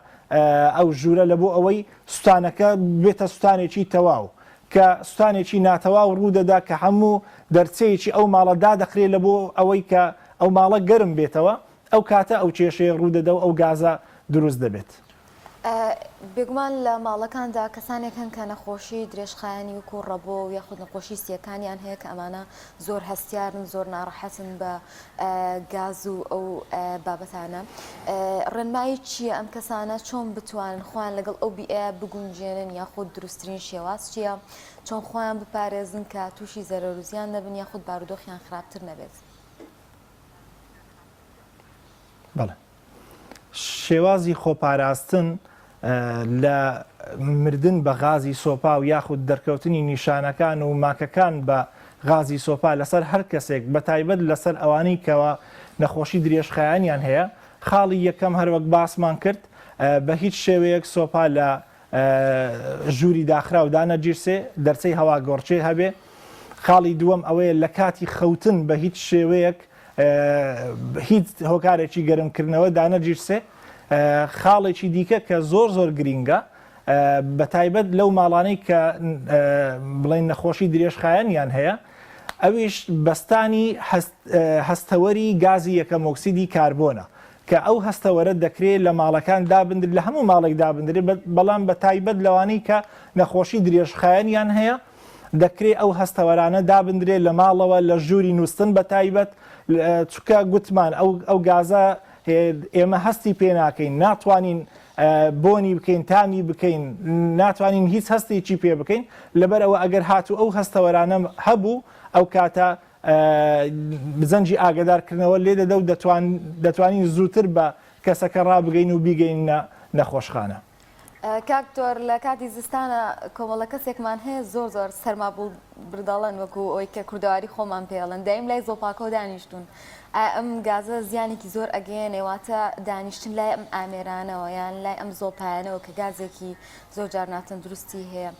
ئەو ژوورە لە بۆ ئەوەی سوتانەکە بێتە سوتانێکی تەواو کە سوستانێکی ناتەواو ڕوودەدا کە هەموو دەرچەیەکی ئەو ماڵەدا دەخرێت لە بۆ ئەوەی کە ئەو ماڵە گەرم بێتەوە ئەو کاتە ئەو کێشەیە ڕوودەدا و ئەو گازە دروست دەبێت. بێگومان لە ماڵەکاندا کەسانێک هەن کە نەخۆشی درێژخایانی وکو ڕەبۆ و یاخود نەخۆشی سیەکانیان هەیە کە ئەمانە زۆر هەستیارن زۆر ناڕەحەتن بە گاز و ئەو بابەتانە. ڕێنمایی چییە ئەم کەسانە چۆن بتوانن خۆیان لەگەڵ ئەو بیئەیە بگونجێنن یاخود دروستترین شێواز چییە چۆن خۆیان بپارێزن کە تووشی زەرەر و زیان نەبن یاخود بارودۆخیان خراپتر نەبێت؟ بەڵێ شێوازی خۆپاراستن لە مردن بە غازی سۆپا و یاخود دەرکەوتنی نیشانەکان و ماکەکان بە غازی سۆپا لەسەر هەر کەسێک بە تایبەت لەسەر ئەوانەی کەەوە نەخۆشی درێژخایانیان هەیە خاڵی یەکەم هەروەک باسمان کرد بە هیچ شێوەیەک سۆپا لە ژووری داخرا و دانەگیرسێ دەرچەی هەوا گۆڕچێ هەبێ. خاڵی دووەم ئەوەیە لە کاتی خەوتن بە هیچ شێوەیەک هیچ هۆکارێکی گەرمکردنەوە دانەگیرسێ. خاڵێکی دیکە کە زۆر گرینگە بە تایبەت لەو ماڵانەی کە بڵێن نەخۆشی درێژخایانیان هەیە ئەویش بەستانی هەستەوەری گازی یەکەم ئۆکسیدی کاربۆنە کە ئەو هەستەوەرە دەکرێت لە ماڵەکان دابدر لە هەموو ماڵێک دابدرێت بەڵام بە تایبەت لەوانەی کە نەخۆشی درێژخایانیان هەیە دەکرێت ئەو هەستەوەرانە دابدرێت لە ماڵەوە لە ژووری نووسن بە تایبەت چکە گوتمان ئەو گازە ئێمە هەستی پێ ناکەین ناتوانین بۆنی بکەین تامی بکەین ناتوانین هیچ هەستێکی پێ بکەین لەبەرەوە ئەگەر هاتو ئەو هەستەوەرانە هەبوو ئەو کاتە بزەنجی ئاگدارکردنەوە لێ دەدە و دەتوانین زووتر بە کەسەکە ڕابگەین و بیگەین نەخۆشخانە. کاکتۆر لە کاتی زستانە کۆمەڵە کەسێکمان هەیە زۆر سەرما بوو بردەڵەن وەکو ئەوی کە کوردەواری خۆمان پێڵن دایم لای زۆپاکە و دانیشتون ئەم گازە زیانێکی زۆر ئەگەێنێواتە دانیشتن لای ئەم ئامێرانەوە یان لای ئەم زۆپایانەوە کە گازێکی زۆر جار ناتەندروستی هەیە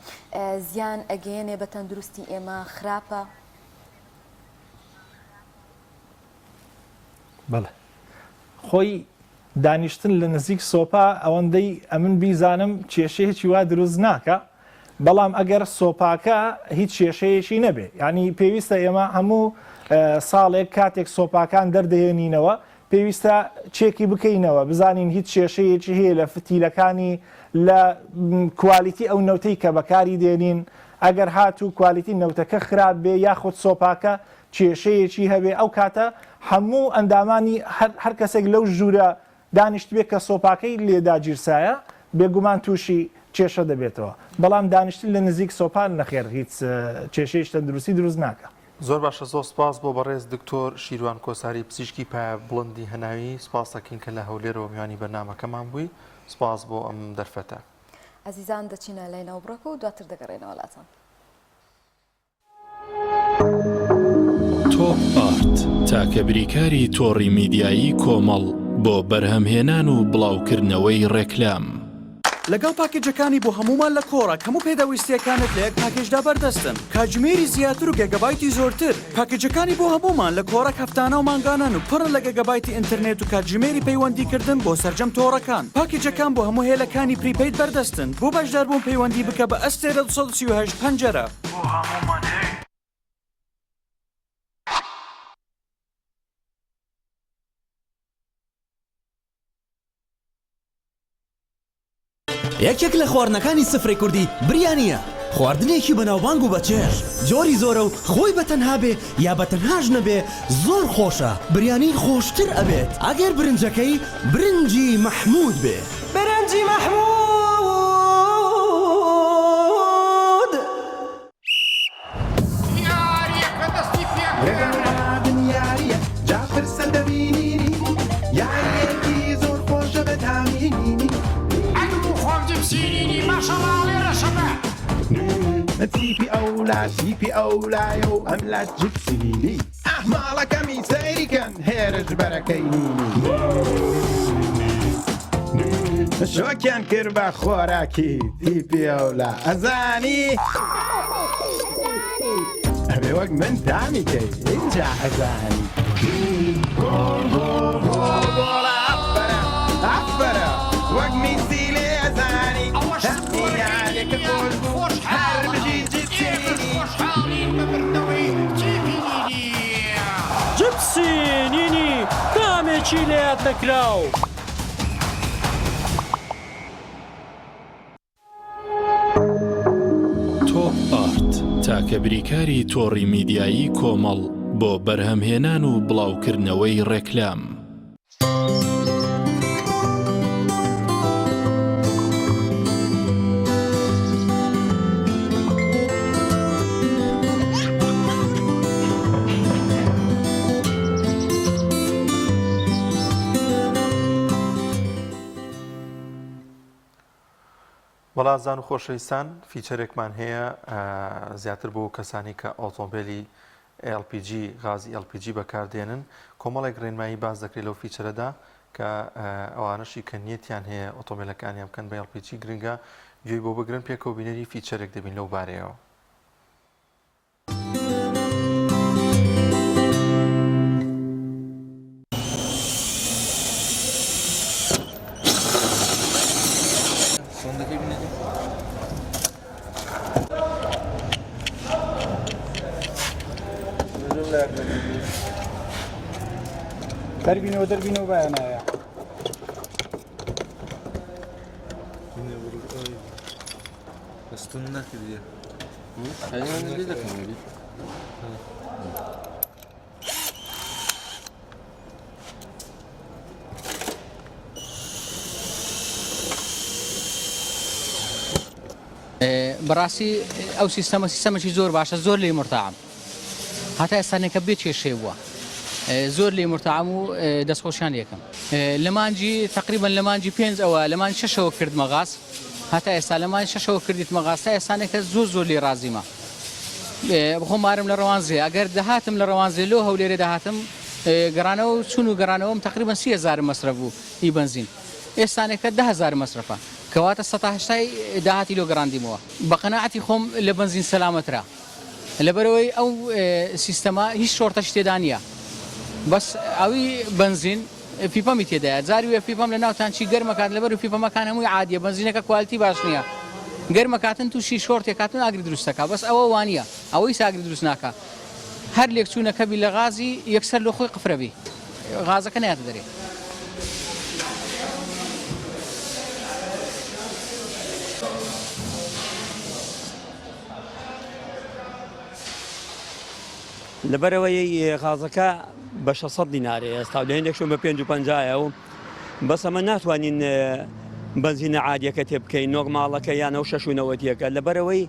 زیان ئەگەێنێ بە تەندروستی ئێمە خراپە؟ بەڵێ خۆی دانیشتن لە نزیک سۆپا ئەوەندەی ئەمن بیزانم کێشەیەکی وا دروست ناکە بەڵام ئەگەر سۆپاکە هیچ کێشەیەکی نەبێ ینی پێویستە ئێمە هەموو ساڵێک کاتێک سۆپاکان دەردەهێنینەوە پێویستە چێکی بکەینەوە بزانین هیچ کێشەیەکی هەیە لە فتیلەکانی لە کوالیتی ئەو نەوتەی کە بەکاری دێنین ئەگەر هاتوو کوالیتی نەوتەکە خراپ بێ یاخود سۆپاکە کێشەیەکی هەبێ ئەو کاتە هەموو ئەندامانی هەر کەسێک لەو ژوورە دانیشت بێت کە سۆپاکەی لێدا گیرسایە بێگومان تووشی کێشە دەبێتەوە بەڵام دانیشتن لە نزیک سۆپان نەخێر هیچ کێشەیەش تەندروستی دروست ناکە. زۆر باشە زۆر سپاس بۆ بەڕێز دکتۆر شیروان کۆساری پزیشکی پایە بڵندی هەناوی سپاس دەکەین کە لە هەولێرەوە میوانی بەرنامەکەمان بووی سپاس بۆ ئەم دەرفەتە. ئەزیزان دەچینە لای ناوبڕۆکە و دواتر دەگەڕێنەوە وڵاتان. تۆپ ئارت تاکە بریکاری تۆڕی میدیایی کۆمەڵ بۆ بەرهەمهێنان و بڵاوکردنەوەی ڕێکلام لەگەڵ پاکێجەکانی بۆ هەمومان لە کۆڕە هەموو پێداویستیەکانت لە یەک پاکێجدا بەردەستن کاتژمێری زیاتر و گەگەبایتی زۆرتر پاکێجەکانی بۆ هەمومان لە کۆڕە هەفتانە و مانگانان و پڕن لە گەگەبایتی ئینتەرنێت و کاتژمێری پەیوەندیکردن بۆ سەرجەم تۆڕەکان پاکێجەکان بۆ هەموو هێلەکانی پریپەید بەردەستن بۆ بەشداربوون پەیوەندی بکە بە ئەستێرە 238 پەنجەرە بۆ هەمومان هەیە. یەکێک لە خواردنەکانی سفرەی کوردی بریانیە خواردنێکی بەناوبانگ و بەچێژ جۆری زۆرە و خۆی بەتەنها بێ یا بەتەنهاش نەبێ زۆر خۆشە بریانی خۆشتر ئەبێت ئەگەر برنجەکەی برنجی مەحموود بێ برنجی مەحموود یاریەکە دەستی پێکردن یاریە جافر سەردەبینینی یاریەکی زۆر خۆشە بەتامینینی تیپی ئەولا تیپی ئەولایە و ئەم لا جپسیلی ئەحماڵەکەمی سەیریکەن هێرش بەرەکەی شۆکیان کرد بە خۆراکی تیپی ئەولا ئەزانی ئەبێ وەک من تامی کەی اینجا ئەزانی گۆڵە ئەفبەرە وەک میسی لێ ئەزانی هەمیانێکە خۆش بوو هەر بژی جچێ چی لێیاد نەکراو تۆپ ئارت تاکە بریکاری تۆڕی میدیایی کۆمەڵ بۆ بەرهەمهێنان و بڵاوکردنەوەی ڕێکلام. وەڵازان و خۆشەویستان فیچەرێکمان هەیە زیاتر بۆ کەسانی کە ئۆتۆمبیلی LPG غازی LPG بەکاردێنن کۆمەڵێک ڕێنمایی باز دەکرێت لەو فیچەرەدا کە ئەوانەشی کە نیەتیان هەیە ئۆتۆمبیلەکانیان بکەن بە LPG گرنگە گوێی بۆ بگرن پێکەوە بینەری فیچەرێک دەبین لەو بارەیەوە. دەربینەوە بایانایە دەستون نەکردیە بەڕاستی ئەو سیستەمەشی زۆر باشە زۆر لێ مرتاعم هەتا ئێستانێکە بێت کێشەی بووە زۆر لێ مرتاعم و دەستخۆشیان یەکەم لە مانجی تقریبا لە مانجی 5 ئەوە لە مانجی 6ەوە کرد مەغاز هەتا ئێستا لە مانجی 6ەوە کردیت مەغاز تا ئێستانێکە زۆر لێ رازیمە بخۆمارم لە ڕەوانزێ ئەگەر دەهاتم لە ڕەوانزێ لۆ هەولێرە داهاتم گەڕانەوە چون و گەڕانەوەم تقریبا 30,000 مەصرف بوو هی بنزین ئێستانێکە 10,000 مەصرفە کەواتە 180 داهاتی لۆ گەڕاندیمەوە بە قەناعەتی خۆم لە بنزین سەلامەترا لەبەرەوەی ئەو سیستەما هیچ شۆرتەش تێدا نییە بەس ئەوی بنزین پیپەمی تێدایە جاری وێ پیپەم لە ناوتانچی گەرمەکات لەبەر و پیپەمەکان هەمووی عادیە بنزینەکە کوالتی باش نییە گەرمەکاتن تووشی شۆرتێکاتون ئاگری دروستەکە بەس ئەوە وانە ئەوەی ساگری دروست ناکە هەر لێک چوونەکەبی لە غازی یەکسەر لە خۆی قفرەبی غازەکە نایەتە دەرێ لەبەرەوەی غازەکە بە 600 دینارێ ئێستا لە هێندێکشم بە 550 و بەس ئەمە ناتوانین بنزینە عادیەکە تێ بکەین نۆرماڵەکە یان ئەو 690ەکە لەبەرەوەی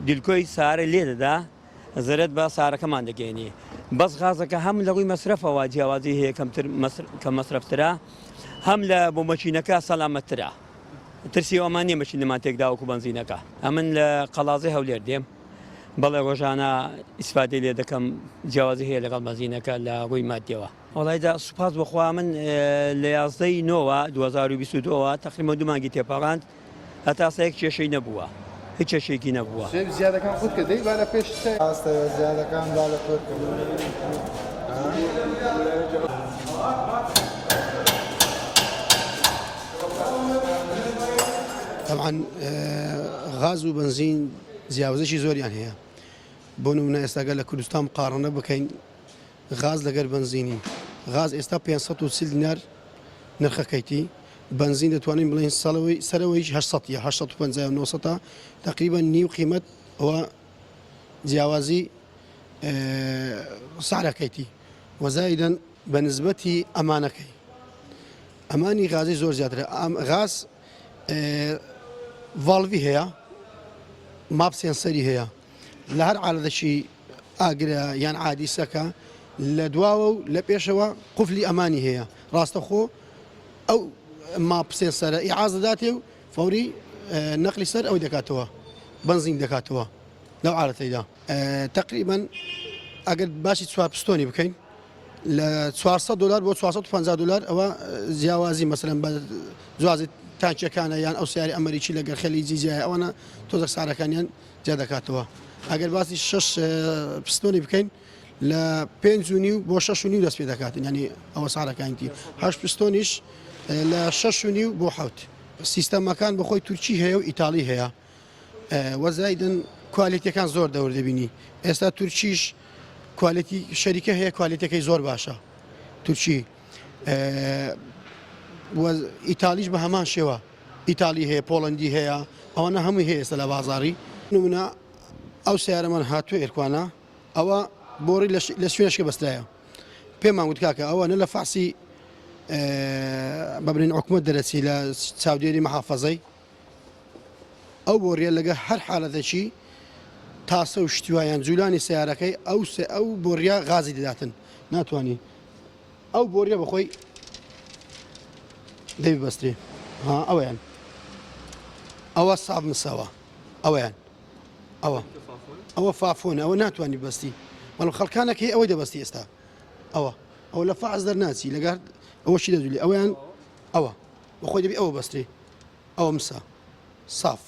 دیلکۆی سارە لێ دەدا زەرت بە سارەکەمان دەگەێنی بەس غازەکە هەم لە ڕووی مەصرفەوە جیاوازی هەیە کە مەصرفترا هەم لە بۆ مەچینەکە سەلامەتترا ترسی ئەومان نییە مەچینەمان تێکدا وەکو بنزینەکە ئەمن لە قەڵازی هەولێر دێم بەڵێ ڕۆژانە ئیسفادەی لێ دەکەم جیاوازی هەیە لەگەڵ بنزینەکە لە ڕووی مادیەوە وڵایدا سوپاس بخوا من لە 11 نۆوە 2022ەوە تقریبا 2 مانگی تێپەڕاند هەتا سەیەک کێشەی نەبووە هیچ کێشێکی نەبووە زیادەکان خودت کە دەی با لە پێش زیادەکان با لە خۆت طبعا غاز و بنزین جیاوازێکی زۆریان هەیە بۆ نمونە ئێستاگە لە کوردستان مقارنە بکەین غاز لەگەر بنزینی غاز ئێستا 530 دینار نرخەکەیتی بنزین دەتوانین بڵێن سەرەوەی 850 تقریبا نیو قیمەت ئەوە جیاوازی سعرەکەیتی وەزایدەن بە نسبەتی ئەمانەکەی ئەمانی غازی زۆر زیاترە غاز ڤاڵڤی هەیە ماپ سێنسەری هەیە لە هەر عالەدەشی ئاگرە یان عادیسەکە لە دواوە و لە پێشەوە قوفلی ئەمانی هەیە ڕاستەخۆ ئەو ماپ سێنسەرە ئیعاز دەداتێ و فەوری نەقلی سەر ئەوی دەکاتەوە بنزین دەکاتەوە لەو عالەتەیدا تقریبا ئەگەر باشی 4 پستۆنی بکەین لە $400 بۆ $450 ئەوە جیاوازی مەسەلەن بە جوازی تانچەکانە یان ئەو سیاری ئەمریکی لەگەر خەلی جیجای ئەوانە تۆزە سارەکانیان جیا دەکاتەوە ئەگەر باسی 6 پستۆنی بکەین لە 5.5 بۆ 6.5 دەست پێ دەکاتن ینی ئەوە سارەکانتی 8 پستۆنیش لە 6.5 بۆ 7 سیستەمەکان بەخۆی تورکی هەیە و ئیتاڵی هەیە وەزایدن کوالیتیەکان زۆر دەور دەبینی ئێستا تورکیش کوالیتی شەریکە هەیە کوالیتەکەی زۆر باشە تورکی ئیتالیش بە هەمان شێوە ئیتالی هەیە پۆڵندی هەیە ئەوانە هەمووی هەیە ئێستا لە بازاری نمونە ئەو سیارەمان هاتووە ئێرکوانە ئەوە بۆڕی لە شوێنشکە بەستایە پێمان وت کاکە ئەوە نە لە فاسی بەبرین حکومەت دەرەچی لە چاودێری مەحافەزەی ئەو بۆڕیە لەگە هەر حالەتێکی تاسە و شتیوایان جوولانی سیارەکەی ئەو بۆڕیا غازی دەداتن ناتوانانی ئەو بۆریە بەخۆی دەبی بەستێ ئەویان ئەوە سااب مساوە ئەویان ئەوە فافۆنە ئەوە ناتوانانی بەستی بەڵام خەڵکانەکەی ئەوەی دەبەستی ئێستا ئەوە لە فاز دەرناچی لەگەر ئەوەشی دەدولی ئەویان ئەوە بەخۆی دەبی ئەوە بەستێ ئەوە مسا ساف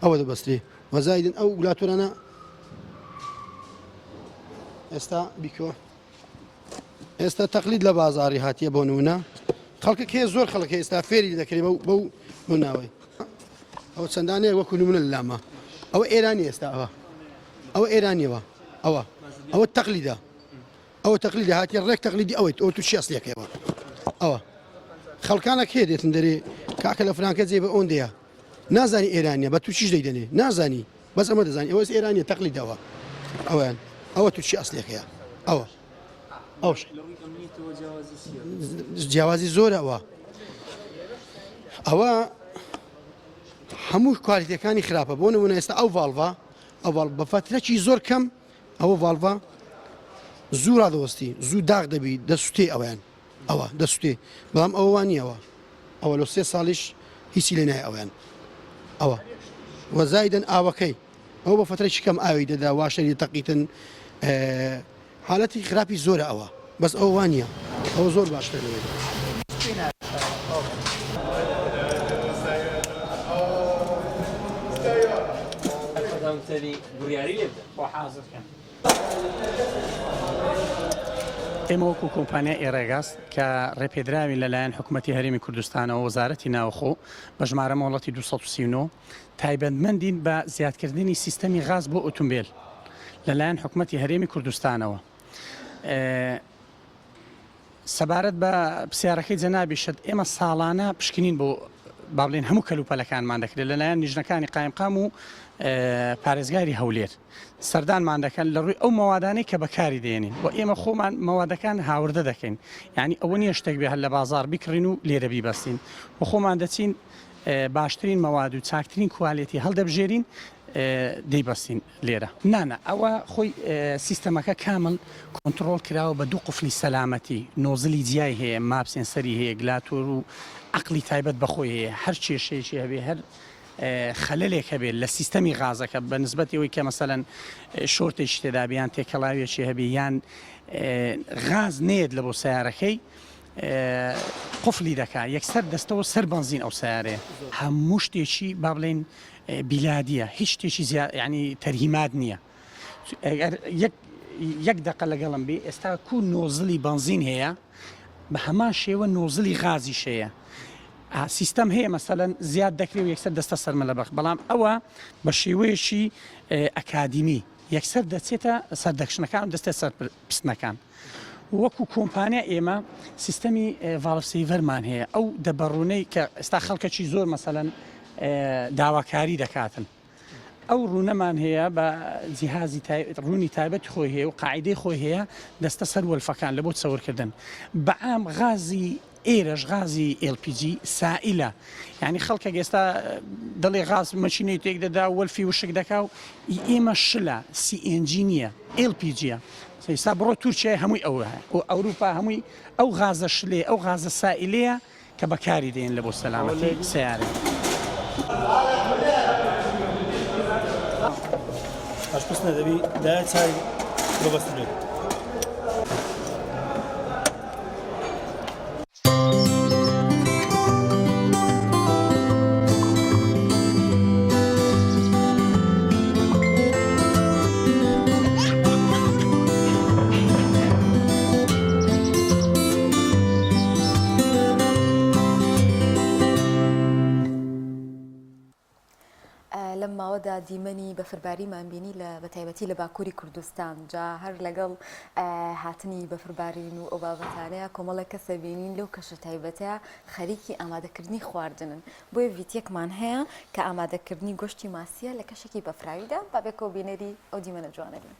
ئەوە دەبەستێ وەزایدن ئەو وڵاتورانە ئێستا بیکۆ ئێستا تەقلید لە بازاری هاتیە بۆ نمونە خەڵکە کێ زۆر خەڵک ئێستا فێری دەکرێت بەو ناوەی ئەوە چەندانەیە وەکو نمونە لەلامە ئەوە ئێرانی ئێستا ئەوە ئێرانیەوە ئەوە تەقلیدە ئەوە تەقلیدە هاتیە ڕێک تەقلیدی ئەوەی ئەو تووشی ئەسلیەکەیەوە ئەوە خەڵکانە کێ دێتن دەرێ کاکە لە فرانکە جێ بە ئەوەندەیە نازانی ئێرانیە بە تووشیش دەیدەنێ نازانی بەس ئەمە دەزانی ئەوە ئێرانیە تەقلیدەوە ئەویان ئەوە تووشی ئەسلیەکەیە ئەوە جیاوازی زۆر ئەوە هەموو کوالیتەکانی خراپە بۆ نمونە ئێستا ئەو بە فترەکی زۆر کەم ئەوە ڤالڤە زوو ڕادەوەستی زوو داغ دەبی دەسووتێ ئەویان ئەوە دەسووتێ بەڵام ئەوەوانیەوە ئەوە لە 3 ساڵیش هیچی لێ نایە ئەویان ئەوە وەزایدن ئاوەکەی ئەو بە فترەی کەم ئاوی دەدا واشەری تەقیتن حالەتی خراپی زۆرە ئەوە بەس ئەو وانە ئەوە زۆر باشتر لەوێ ئێمە وەکو کۆمپانیا ئێڕێگاز کە ڕێپێدراوی لەلایەن حکوومەتی هەرێمی کوردستانەوە وەزارەتی ناوخۆ بە ژمارە مۆڵەتی 239 تایبەتمەندین بە زیادکردنی سیستەمی غاز بۆ ئۆتۆمبیل لەلایەن حکوومەتی هەرێمی کوردستانەوە سەبارەت بە پرسیارەکەی جەنابی شت ئێمە ساڵانە پشکنین بۆ بابلین هەموو کەلوپەلەکانمان دەکرێت لەلایەن نیژنەکانی قایمقام و پارێزگاری هەولێر سەردانمان دەکەن لە ڕووی ئەو مەوادانەی کە بەکاری دێنین و ئێمە خۆمان مەوادەکان هاوردە دەکەین یعنی ئەوە نییە شتێک بێ هەر لە بازار بیکڕین و لێرە بیبەستین و خۆمان دەچین باشترین مەواد و چاکترین کوالیتی هەڵدەبژێرین دەیبەستین لێرە نانە ئەوە خۆی سیستەمەکە کامل کۆنتترۆل کراوە بە 2 قفلی سەلامەتی نۆزلی جیای هەیە ماپ سێنسەری هەیە گلاتۆر و عقلی تایبەت بەخۆی هەیە هەر کێشەیەکی هەبێ هەر خەلەلێک هەبێت لە سیستەمی غازەکە بە نسبەتی ئەوەی کە مەسەلەن شۆرتێکی تێدا بیان تێکەڵاوێکی هەبێ یان غاز نێت لە بۆ سیارەکەی قفلی دەکات یەکسەر دەستەوە سەر بنزین ئەو سیارەیە هەموو شتێکی با بڵێن بیلادیە هیچ شتێکی ینی تەرهیمات نییە یەک دقە لەگەڵم بێ ئێستا کو نۆزلی بنزین هەیە بە هەمان شێوە نۆزلی غازی شەیە سیستەم هەیە مەسەلەن زیاد دەکرێت و یەکسەر دەستە سەرمە لە بەخ بەڵام ئەوە بە شێوەیەکی ئەکادیمی یەکسەر دەچێتە سەردەکشنەکان و دەستە سەر پستنەکان وەکو کۆمپانیا ئێمە سیستەمی ڤالڤسەیڤەرمان هەیە ئەو دەبەڕوونەی کە ئێستا خەڵکەکی زۆر مەسەلەن داواکاری دەکاتن ئەو ڕوونەمان هەیە بە جیهازی ڕوونی تایبەت خۆی هەیە و قاعدەی خۆی هەیە دەستە سەر وەلفەکان لە بۆ چەورکردن بەعام غازی ئێرەش غازی LPG سائلە یعنی خەڵکە ئێستا دەڵێ غاز مەچینەی تێک دەدا وەلفی وشک دەکا و ئێمە شلە CNG نییە LPGە ئێستا بڕۆ تورکیای هەمووی ئەوە و ئەوروپا هەمووی ئەو غازە شلێ ئەو غازە سائلەیە کە بەکاری دێن لە بۆ سەلامەتی سیارە ئەشپس نەدەبی دای چای بەبەست بێت لما ماوەدا دیمەنی بەفرباریمان بینی لە بەتایبەتی لە باکووری کوردستان جا هەر لەگەڵ هاتنی بەفربارین و ئەو بابەتانەیە کۆمەڵە کەسە بینین لەو کەشە تایبەتەیە خەریکی ئامادەکردنی خواردنن بۆیە ڤیدیۆکمان هەیە کە ئامادەکردنی گۆشتی ماسیە لە کەشێکی بەفراویدا بابێکەوە بینەری ئەو دیمەنە جوانە بین.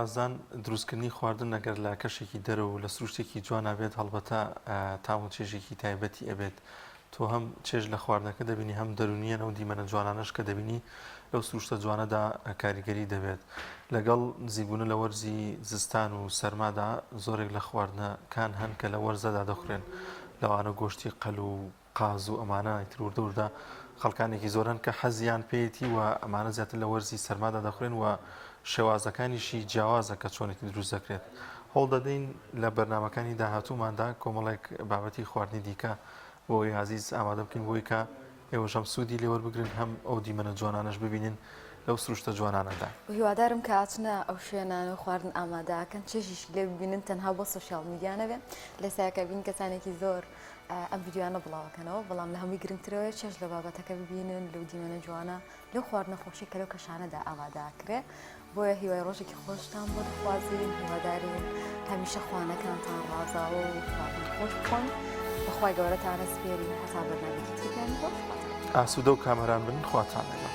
بەڵازان دروستکردنی خواردن ئەگەر لە کەشێکی دەرە و لە سروشتێکی جوان ئەبێت هەڵبەتە تام و چێژێکی تایبەتی ئەبێت تۆ هەم چێژ لە خواردنەکە دەبینی هەم دەرونیەنە و دیمەنە جوانانەش کە دەبینی لەو سروشتە جوانەدا کاریگەری دەبێت لەگەڵ نزیکبوونە لە وەرزی زستان و سەرمادا زۆرێک لە خواردنەکان هەن کە لە وەرزەدا دەخورێن لەوانە گۆشتی قەل و قاز و ئەمانە ئیتروردەوردا خەڵکانێکی زۆرن کە حەزیان پێیەتی و ئەمانە زیاتر لە وەرزی سەرمادا دەخورێن و شێوازەکانیشی جیاوازە کە چۆنێکی دروست دەکرێت هەوڵ دەدەین لە بەرنامەکانی داهاتووماندا کۆمەڵێک بابەتی خواردنی دیکە بۆی عزیز ئامادە بکەین بۆی کە ئێوەشەم سوودی لێوەربگرن هەم ئەو دیمەنە جوانانەش ببینین لەو سروشتە جوانانەدا هیوادارم کە ئاچنە ئەو شوێنانە خواردن ئامادەکەن چێژیش لێ ببینن تەنها بۆ سوشیال میدیا نەبێ لە سایەکە بین کەسانێکی زۆر ئەم ڤیدیۆیانە بڵاوەکەنەوە بەڵام لە هەمووی گرنگترەوە چێژ لە بابەتەکە ببینن لەو دیمەنە جوانە لەو خواردنە خۆشی کە لەو کەشانەدا ئامادەکرێ بۆیە هیوای ڕۆژێکی خۆشتان بۆ دەخوازیین هیوادارین هەمیشە خوانەکانتان ڕازاوە و خواردن خۆش بخۆن بەخوای گەورەتانە سپێری هەتا بەرنامەیەکی تریانی خۆش ئاسوودە و کامەران بن خواتان لەگەڵ